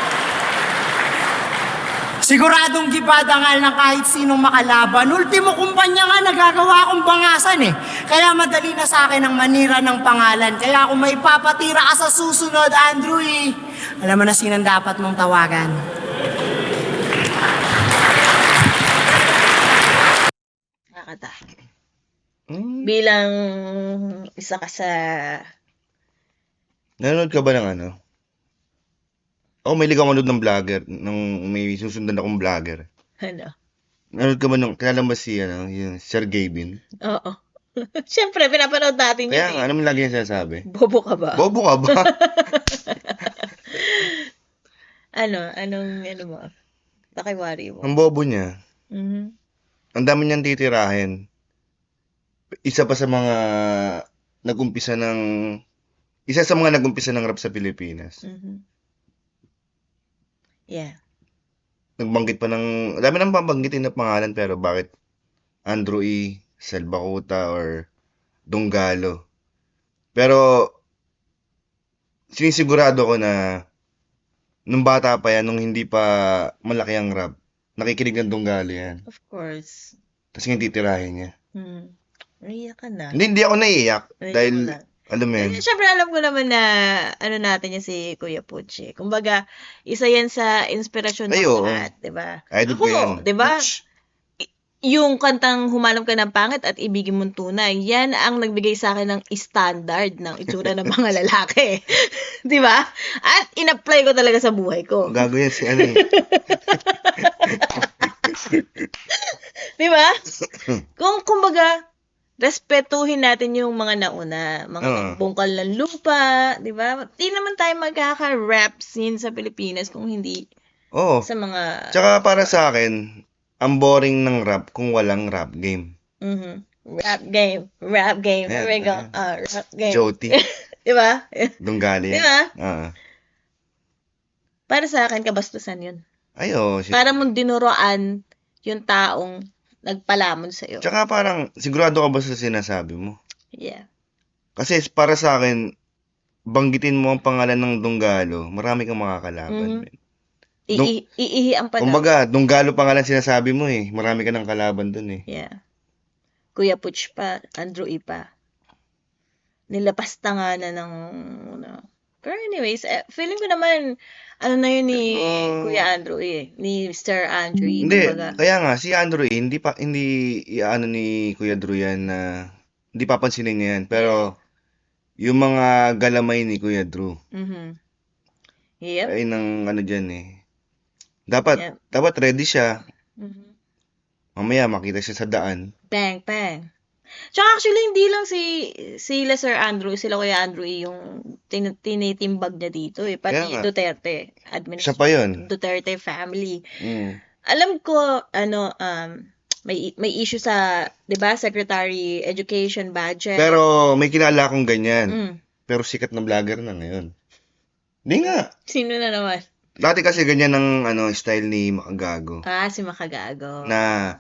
Siguradong gibadangal ng kahit sinong makalaban. Ultimo kumpanya nga, nagagawa akong bangasan eh. Kaya madali na sa akin ang manira ng pangalan. Kaya kung may papatira ka sa susunod, Andrew E, alam mo na sinang dapat mong tawagan. Nakakata. Hmm? Bilang isa ka sa... Nanonood ka ba ng ano? Ako may ligaw manood ng vlogger, nung may susundan akong vlogger. Ano? Nanonood ka ba ng, kilala ba si, yung Sir Gavin? Oo. Siyempre, pinapanood natin yun Kaya nga, ano mo lagi yung sinasabi? Bobo ka ba? Bobo ka ba? Anong mo? Pakiwari mo. Ang bobo niya. Mhm. Ang dami niyang titirahin. Isa sa mga nagumpisa ng rap sa Pilipinas. Mhm. Yeah. Nagbanggit pa ng, dami nang babanggitin na pangalan, pero bakit Andrew E, Salbakuta, or Donggalo? Pero, sinisigurado ko na, nung bata pa yan, nung hindi pa malaki ang rap, nakikinig ng Donggalo yan. Of course. Kasi yung titirahin niya. Naiyak ka na. Hindi ako naiiyak. Naiiyak Dahil, ka na. alam mo yun. Siyempre, alam ko naman na natin yan si Kuya Puchi. Kumbaga, isa yan sa inspirasyon Ay, ng oo. lahat, di ba? Idol ko yan. Di ba? Shh. Yung kantang Humanap Ka ng Pangit at Ibigin Mong Tunay, yan ang nagbigay sa akin ng standard ng itsura ng mga lalaki. Di ba? At in-apply ko talaga sa buhay ko. Gago yan si ano eh. Di ba? Kumbaga, respetuhin natin yung mga nauna, mga Oo. bungkal ng lupa, di ba? Di naman tayo magkaka-rap scene sa Pilipinas kung hindi Oo. sa mga... Tsaka para sa akin, ang boring ng rap kung walang rap game. Mhm. Rap game. There we go. Ayan. Rap game. Joti, Di ba? Donggalo yan. Diba? Oo. Para sa akin, kabastusan yun. Ay, oo. Para mong dinuroan yung taong nagpalamon sa'yo. Tsaka parang, sigurado ka ba sa sinasabi mo? Yeah. Kasi para sa akin, banggitin mo ang pangalan ng Donggalo, marami kang makakalaban. Mhm. men. Dong- Iihian pa lang. Kumbaga, Donggalo pangalan sinasabi mo eh. Marami ka ng kalaban dun eh. Yeah. Kuya Puch pa, Andrew E pa. Nilapasta nga na ng... Pero anyways, feeling ko naman, ano na yun ni Kuya Andrew E. Ni Sir Andrew E. Hindi, kumbaga. kaya nga, si Andrew eh, hindi iaano ni Kuya Drew yan na, hindi papansinin niya yan. Pero, yung mga galamay ni Kuya Drew, Mhm. Yep. ay nang ano dyan eh. Dapat, Yep. dapat ready siya. Mhm. Mamaya makita siya sa daan. Bang, bang. Tsaka actually, hindi lang sila Sir Andrew, sila Kuya Andrew E. yung tinitimbag niya dito eh. Pati Kaya nga. Duterte Siya pa yun. Duterte family. Mm. Alam ko, may issue sa, 'di ba, Secretary Education budget. Pero may kilala akong ganyan. Mm. Pero sikat na vlogger na ngayon. Hindi nga. Sino na naman? Dati kasi ganyan ang style ni Makagago. Si Makagago. Na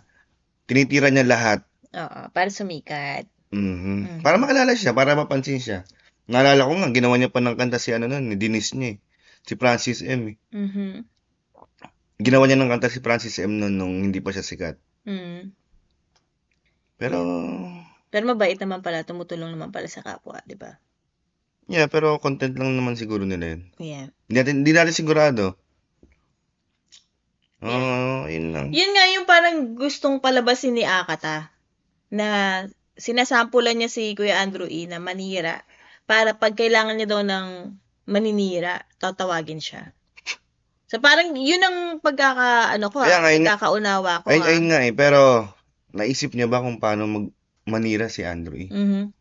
tinitira niya lahat. Oo, para sumikat. Mhm. Para makilala siya, para mapansin siya. Naalala ko nga, ginawa niya pa ng kanta si ano nun, ni Denise niya eh. Si Francis M. eh. Mhm. Ginawa niya ng kanta si Francis M nun nung hindi pa siya sikat. Mm. Pero, Pero mabait naman pala, tumutulong naman pala sa kapwa, di ba? yeah, pero content lang naman siguro nila yun. Yeah. Hindi natin sigurado. Yun lang. Yun nga yung parang gustong palabasin ni Akata na sinasampulan niya si Kuya Andrew E. na manira para pag kailangan niya daw ng maninira, tatawagin siya. So parang yun ang Kaya nga, pagkakaunawa ko. Ayun nga eh, pero naisip niya ba kung paano manira si Andrew E? Mhm.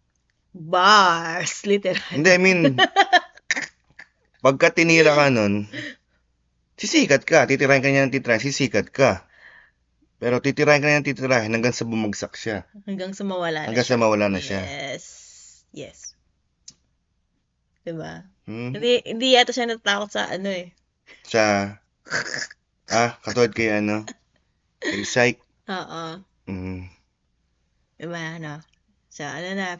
Bars, literal. Hindi, I mean, pagka tinira ka nun, sisikat ka. Titirahin ka niya ng titirahin, sisikat ka. Pero titirahin ka niya ng titirahin hanggang sa bumagsak siya. Hanggang sa mawala na Hanggang siya. sa mawala na siya. Yes. Yes. Diba? Hmm? Hindi yata siya natakot sa ano eh. Sa, katulad kay kay Psych. Oo. Mm. Diba, ano? So,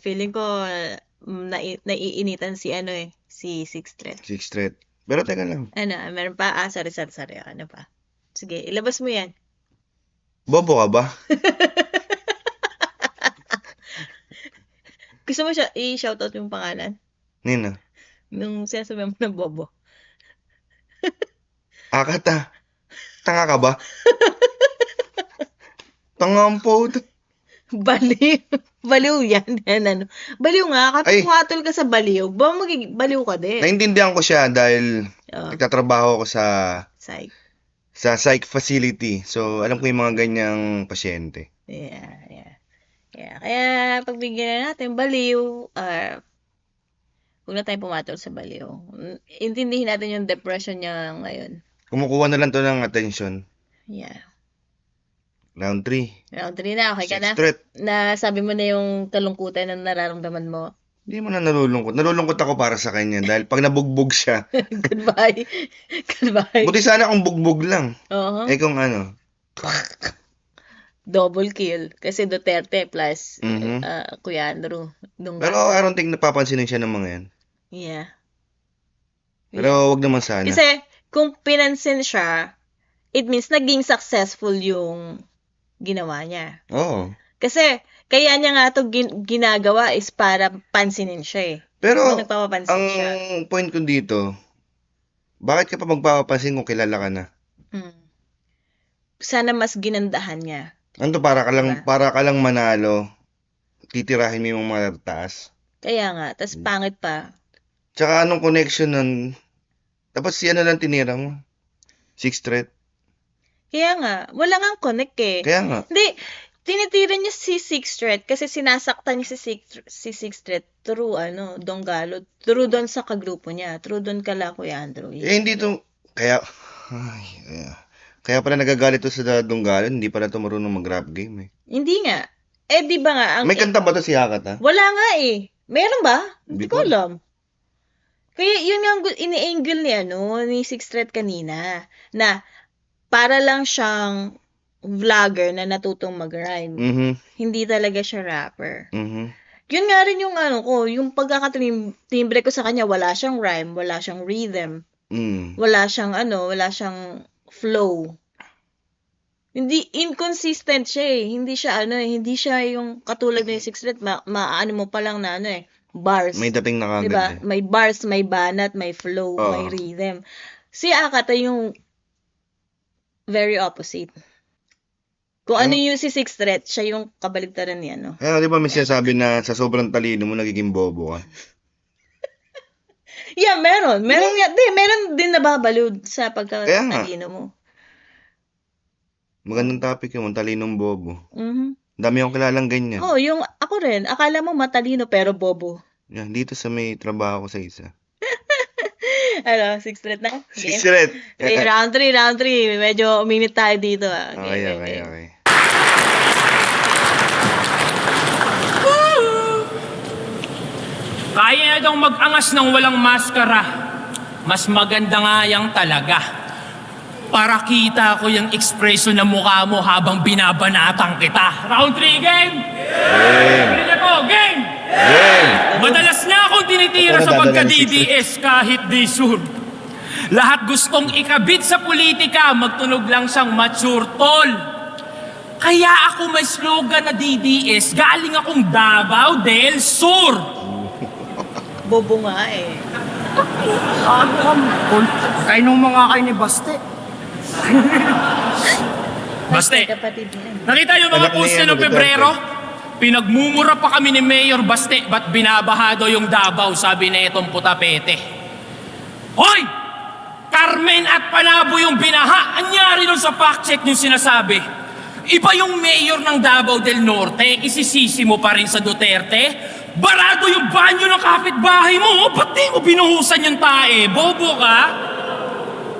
feeling ko, naiinitan si si Sixth Street. Sixth Street. Pero teka lang, Meron pa? Sorry. Ano pa? Sige, ilabas mo yan. bobo ka ba? Gusto mo siya, i-shoutout yung pangalan? Nina, Nung sinasabi mo ng bobo. Akata, tanga ka ba? Tanga ang po. Baliw. Baliw yan. Baliw nga. Ay. Kapag pumatol ka sa baliw, baliw ka din. Naintindihan ko siya dahil Oh, nagtatrabaho ako psych. sa psych facility. So, alam ko yung mga ganyang pasyente. Yeah. Kaya, pagbigyan na natin baliw, huwag na tayong pumatol sa baliw. Intindihin natin yung depression niya ngayon. Kumukuha na lang to ng attention. Yeah. Round 3. Round 3 na, okay ka na? Sixth Street. Na sabi mo na yung kalungkutan na nararamdaman mo. Hindi mo na nalulungkot. Nalulungkot ako para sa kanya dahil pag nabugbog siya. Goodbye. Buti sana kung bugbog lang. Oo. Eh kung Double kill. Kasi Duterte plus Mhm. Kuya Andrew. Pero I don't think napapansinin siya ng mga yan. Yeah. Pero wag naman sana. Kasi, kung pinansin siya, it means naging successful yung ginawa niya. Oo. Kasi, kaya niya nga ito ginagawa is para pansinin siya eh. Pero, Kung nagpapapansin ang siya. point ko dito, bakit ka pa magpapapansin kung kilala ka na? Sana mas ginandahan niya. Ano para ka lang, Diba? para ka lang manalo, titirahin mo yung mga taas. Kaya nga, tas pangit pa. Tsaka anong connection nun? Dapat si ano lang tinira mo? Sixth Street. Kaya nga, wala nga connect eh. Kaya nga. Hindi, tinitira niya si Sixth Street kasi sinasaktan niya si Sixth Street through Donggalo, through doon sa kagrupo niya, through doon kala Kuya Andrew. Hindi to, kaya pala nagagalit to sa Donggalo, hindi pala to marunong mag-rap game eh. Hindi nga. Di ba nga, May kanta ba to si Akata? wala nga eh. Meron ba? Hindi Hindi ko ko alam. Kaya yun nga ang ini-angle ni Sixth Street kanina, na para lang siyang vlogger na natutong mag-rhyme. Mhm. Hindi talaga siya rapper. Mhm. Yun nga rin yung yung pagkakatimbre ko sa kanya, wala siyang rhyme, wala siyang rhythm, Mm. wala siyang flow. Hindi, inconsistent siya eh. Hindi siya yung katulad ng Sixth Street, maano mo pa lang na bars. May dating na kagad Diba? eh. May bars, may banat, may flow, Oo. may rhythm. Si Akata yung very opposite. Kung ano yung si Sixth Street, siya yung kabaligtaran niya, no? Kaya di ba may sinasabi na sa sobrang talino mo nagiging bobo ka? Yeah, meron. Meron din nababaliw sa Kaya nga. pagkatalino mo. Magandang topic yun, talinong bobo. Mhm. Dami akong kilalang ganyan. Oh, yung ako rin, akala mo matalino pero bobo. Yan, dito sa may trabaho ko sa isa. Sixth Street na? Sixth Street. Okay, round 3. Medyo uminit tayo dito. Okay. Kaya na daw mag-angas ng walang maskara. Mas maganda nga yang talaga. para kita ko yung ekspresyon ng mukha mo habang binabanatang kita. Round 3 game! Game! Pili ko, game! Game! Madalas na akong tinitira sa pagka-DDS kahit di sure. Lahat gustong ikabit sa politika, magtunog lang siyang mature tol. Kaya ako may slogan na DDS, galing akong Davao del Sur. Bobo nga eh. Kayo nung mga kayo ni Baste. Baste, Kapatid niya. nakita yung mga Anak ni post niya ano, noong Pebrero? Pinagmumura pa kami ni Mayor Baste, ba't binabahado yung Davao, sabi na itong putapete. Hoy! Carmen at Panabo yung binaha. Anyari nun sa fact check yung sinasabi. Iba yung mayor ng Davao del Norte, isisisi mo pa rin sa Duterte. Barado yung banyo ng kapitbahay mo. Ba't di mo binuhusan yung tae? Bobo ka?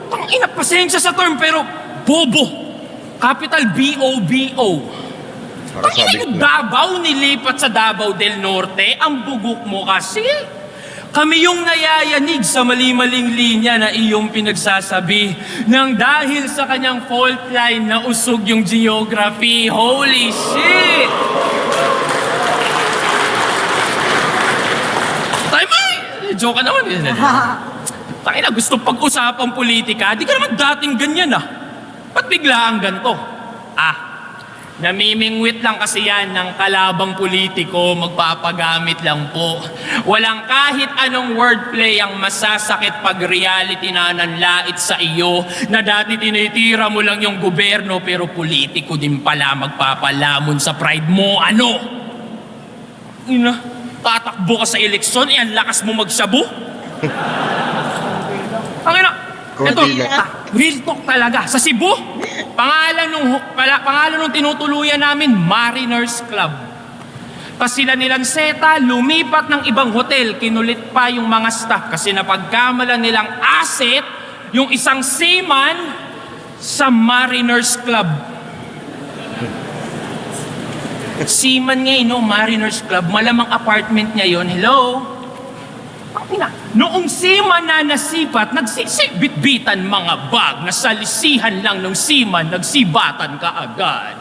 Tangina, pasensya sa term, pero bobo. Capital B-O-B-O. Para Tangina sabik yung na. Davao nilipat sa Davao del Norte. Ang bugok mo kasi. Kami yung nayayanig sa mali-maling linya na iyong pinagsasabi nang dahil sa kanyang fault line na usog yung geography. Holy shit! Time joke ka naman. Tangina, gusto pag-usapang politika. Di ka naman dating ganyan ah. Ba't bigla ang ganito? Namimingwit lang kasi yan ng kalabang politiko, magpapagamit lang po. Walang kahit anong wordplay ang masasakit pag reality na nanlait sa iyo na dati tinitira mo lang yung gobyerno pero politiko din pala magpapalamon sa pride mo. Ano? Ina, tatakbo ka sa eleksyon, ang lakas mo magsabu? Ang ina, ito, Konti lang. real talk talaga. Sa Cebu, pangalan nung tinutuluyan namin, Mariners Club. Tapos sila nilang seta, lumipat ng ibang hotel, kinulit pa yung mga staff kasi napagkamalan nilang asset yung isang seaman sa Mariners Club. Seaman nga no, Mariners Club, malamang apartment niya yon. Hello? Noong seaman na nasipat, nagsisibit-bitan mga bag, nasalisihan lang ng seaman, nagsibatan ka agad.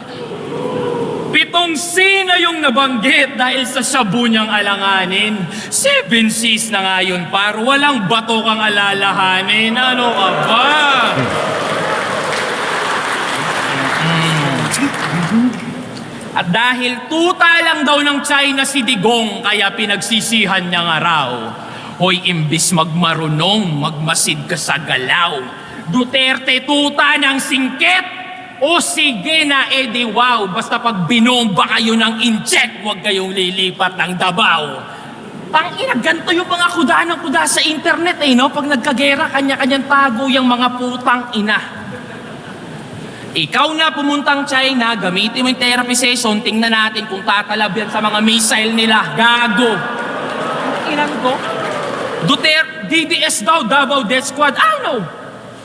7 C na yung nabanggit dahil sa shabu niyang alanganin. 7 Cs na nga yun, par. Walang bato kang alalahanin. Ano ka ba? At dahil tuta lang daw ng China si Digong, kaya pinagsisihan niya nga raw. Hoy, imbis magmarunong, magmasid ka sa galaw. Duterte tuta ng singkit. O sige na, edi wow. Basta pag binomba kayo ng incheck, huwag kayong lilipat ng Davao. Tangina, ganito yung mga kuda ng kuda sa internet no? Pag nagkagera, kanya-kanyang tago yung mga putang ina. Ikaw na pumuntang China, gamitin mo yung therapy session, tingnan natin kung tatalab yan sa mga missile nila. Gago. Ilan ko? Duterte, DDS daw, Davao Death Squad. No.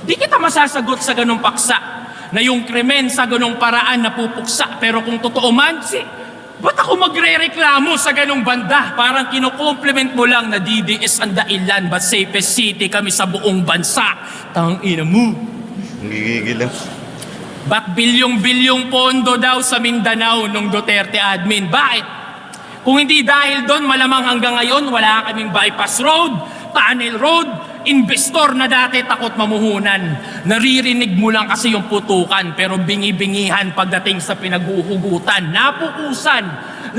Di kita masasagot sa ganung paksa na yung krimen sa ganung paraan napupuksa. Pero kung totoo man, ba't ako magre-reklamo sa ganung banda? Parang kinukompliment mo lang na DDS ang dailan, but safest city kami sa buong bansa. Tangina mo. Gigigil lang. Ba't bilyong-bilyong pondo daw sa Mindanao nung Duterte admin? Bakit? Kung hindi dahil doon, malamang hanggang ngayon, wala kaming bypass road, tunnel road, investor na dati takot mamuhunan. Naririnig mo lang kasi yung putukan, pero bingi-bingihan pagdating sa pinaghuhugutan. Napukusan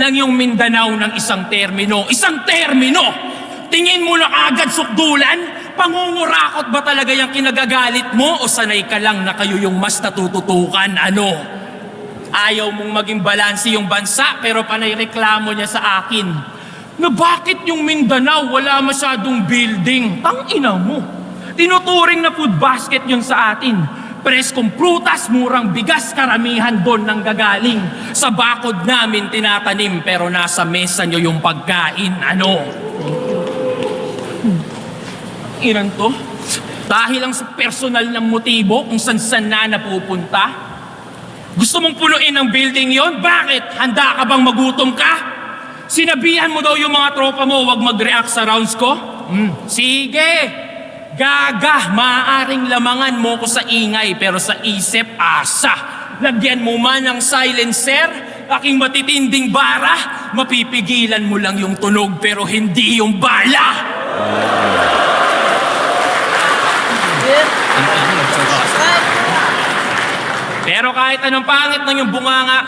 lang yung Mindanao ng isang termino. Isang termino! Tingin mo na agad sukdulan? Pangungurakot ba talaga yung kinagagalit mo? O sanay ka lang na kayo yung mas natututukan? Ano? Ayaw mong maging balansi yung bansa, pero panay reklamo niya sa akin na bakit yung Mindanao wala masyadong building? Tangina mo. Tinuturing na food basket yun sa atin. Preskong prutas, murang bigas, karamihan doon nang gagaling. Sa bakod namin tinatanim, pero nasa mesa nyo yung pagkain. Ano? Ilan to? Dahil lang sa personal ng motibo kung saan na napupunta? Gusto mong punuin ang building yon? Bakit? Handa ka bang magutom ka? Sinabihan mo daw yung mga tropa mo, wag mag-react sa rounds ko? Sige! Gaga, maaaring lamangan mo ko sa ingay pero sa isip, asa. Lagyan mo man ng silencer, aking matitinding bara, mapipigilan mo lang yung tunog pero hindi yung bala. Pero kahit anong pangit ng yung bunganga,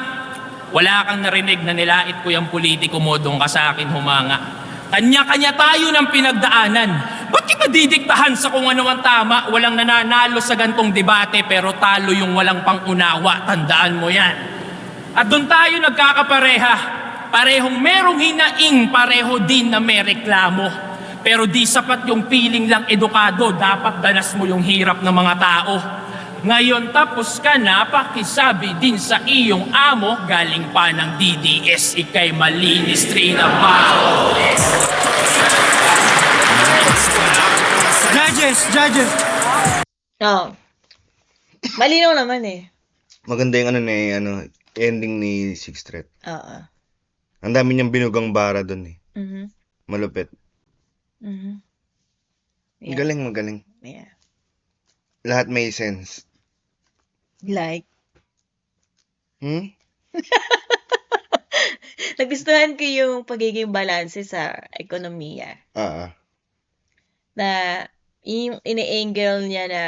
wala kang narinig na nilait ko yung politiko mo doon ka sa akin humanga. Kanya-kanya tayo ng pinagdaanan. Ba't kita didiktahan sa kung ano ang tama? Walang nananalo sa gantong debate pero talo yung walang pangunawa. Tandaan mo yan. At doon tayo nagkakapareha. Parehong merong hinaing, pareho din na may reklamo. Pero di sapat yung piling lang edukado. Dapat danas mo yung hirap ng mga tao. Ngayon tapos ka na, pakisabi din sa iyong amo, galing pa ng DDS, ikay malinis train na bao. Judges. Oh. Malinaw naman eh. Maganda yung ending ni Sixth Threat. Oo. Ang dami niyang binugang bara doon eh. Mhm. Malupit. Mhm. Yeah. Magaling. Yeah. Lahat may sense. Like, Hmm? nagustuhan ko yung pagiging balanse sa ekonomiya. Na yung ini-angle niya na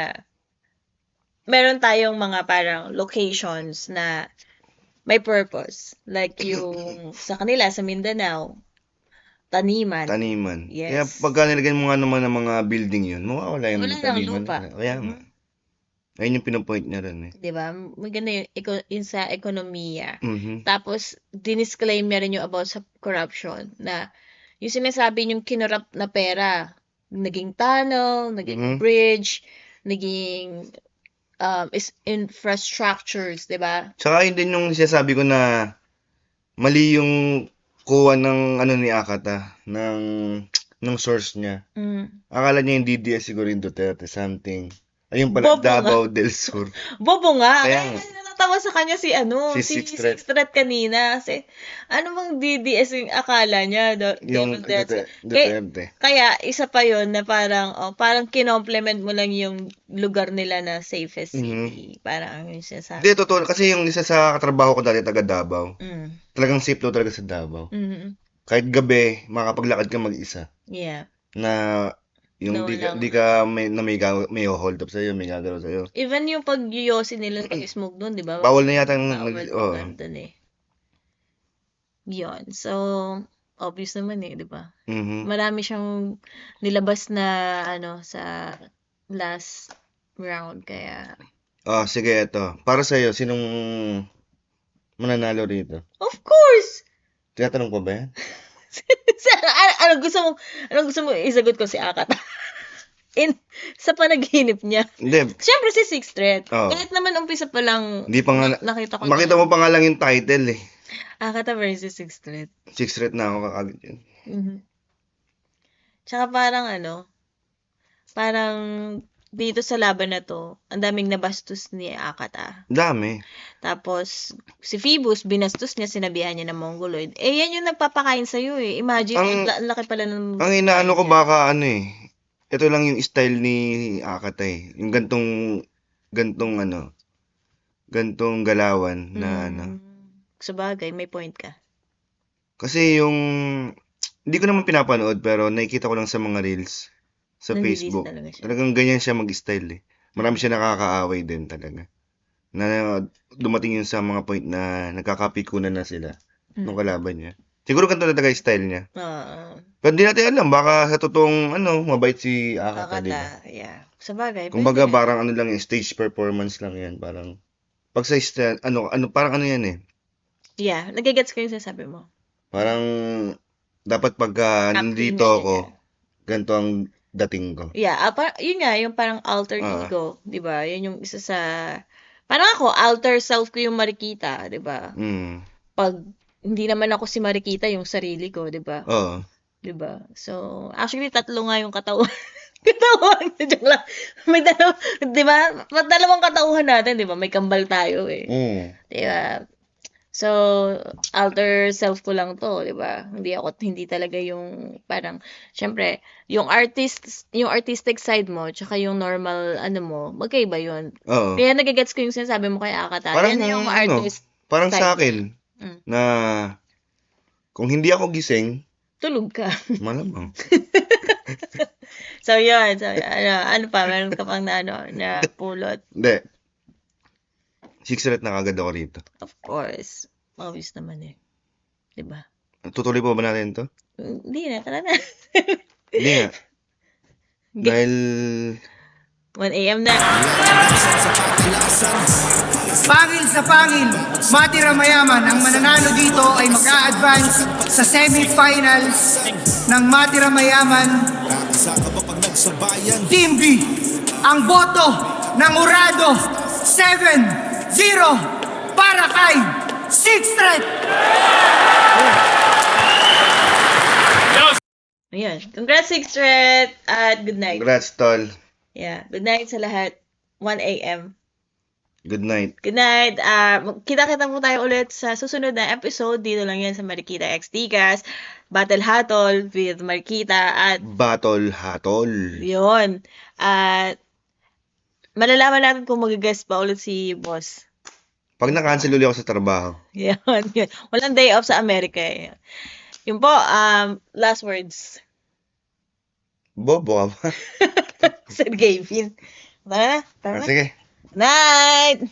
meron tayong mga parang locations na may purpose. Like yung sa kanila, sa Mindanao, taniman. Taniman. Yes. Kaya pagka nilagyan mo nga naman ng mga building yun, mawawala yung Wala mga nang taniman. lupa. Kaya nga. Ayun yung pinopoint niya rin eh. Diba? Maganda yung sa ekonomiya. Mhm. Tapos, dinisclaim niya rin yung about sa corruption na yung sinasabi yung kinurap na pera, naging tunnel, naging bridge, naging infrastructures, diba? Tsaka yun din yung sinasabi ko na mali yung kuha ng ni Akata, ng source niya. Akala niya yung DDS siguro yung Duterte, something. Ayun pala, Bobo nga. Davao del Sur. Bobo nga. Kaya Kaya natatawa sa kanya si Si si Sixth Sixth Threat kanina. Kasi, ano bang DDS yung akala niya? Yung Kaya, Duterte. kaya isa pa yon na parang kinomplement mo lang yung lugar nila na safest city. Parang yung sinasabi. Hindi, totoo. Kasi yung isa sa katrabaho ko dati, taga Davao. Mm. Talagang safe daw talaga sa Davao. Mhm. Kahit gabi, makapaglakad ka mag-isa. Yeah. Na yung No, di lang. ka may hold up sa'yo, may gagalaw sa'yo. Even yung pag-yosi nila pag-smoke doon, di ba? Bawal na yata yung Bawal oo. naman dun eh. Yun. So, obvious naman eh, di ba? Mhm. Marami siyang nilabas na sa last round kaya Sige, eto. Para sa'yo, sinong mananalo rito? of course. Tinatanong ko ba yan? Ano gusto mo isagot ko si Akata? Sa panaginip niya. Hindi. Siyempre si Sixth Threat. Oo. Kahit naman umpisa pa lang Hindi pa nga, nakita ko makita mo pa nga lang yung title eh. Akata versus Sixth Threat. Sixth Threat na ako kakagit yun. Mhm. Tsaka parang parang dito sa laban na to, ang daming nabastos ni Akata. Dami. Tapos, si Phoebus, binastos niya, sinabihan niya ng Mongoloid. Yan yung nagpapakain sa'yo eh. Imagine, ang laki pala ng... Ang inaano ko baka ito lang yung style ni Akata eh. Yung gantong galawan na Sabagay, may point ka. Kasi hindi ko naman pinapanood pero nakikita ko lang sa mga reels sa Nandidis Facebook. talaga siya. Talagang ganyan siya mag-style eh. Marami siya nakakaaway din talaga. Na dumating yun sa mga point na nagkakapikunan na sila nung kalaban niya. Siguro ganito na talaga yung style niya. Pero hindi natin alam, baka sa totoong mabait si Akata, di ba? Akata, yeah. Sabagay. Kumbaga pwede. parang lang yung stage performance lang yan. Parang, pag sa parang yan eh. Yeah, nagigets ko yung sinasabi mo. Parang, dapat pagka Acting nandito na ako, ganito ang dating ko. Yeah, yun nga, yung parang alter ego, di ba? Yun yung isa sa... Parang ako, alter self ko yung Marikita, di ba? Pag hindi naman ako si Marikita, yung sarili ko, di ba? Oo. Di ba? So, actually, 3 nga yung katawan. Katawan, joke lang. May di ba? Dalawang katauhan natin, di ba? May kambal tayo eh. Di ba? So, alter self ko lang to, di ba? Hindi talaga yung parang, syempre, yung artistic side mo, tsaka yung normal, mo, magkaiba yun. Oo. Kaya nagigets ko yung sinasabi mo kay Akata. Parang Yan yung ano, artist parang side. sa akin, Mm. na kung hindi ako gising, Tulog ka. malamang. So, yun. So, ano pa? Meron ka pang na pulot? Hindi. Secret na kagad ako rito. Of course. Obvious naman eh. Diba? Tutuloy pa ba natin to? Hindi na. Tara na. Hindi nga. Dahil 1 a.m. na. Pangil sa pangil, Matira Mayaman. Ang mananalo dito ay mag-a-advance sa semifinals ng Matira Mayaman. Team B, ang boto ng Urado 7-0 para kay Sixtret. Ayan. Congrats, Sixtret. At good night. congrats, tol. Yeah. Good night sa lahat. 1 a.m. Good night. Good night. Kita-kita po tayo ulit sa susunod na episode. Dito lang yan sa Marikita X Tigas. Battle Hatol with Marikita. At Battle Hatol. yun. At malalaman natin kung mag-guest pa ulit si boss. Pag na-cancel ulit ako sa trabaho. Yun. Walang day off sa Amerika eh. Yun po, last words. Bobo ka ba? Sir Gavin. Tara na. Sige. Night!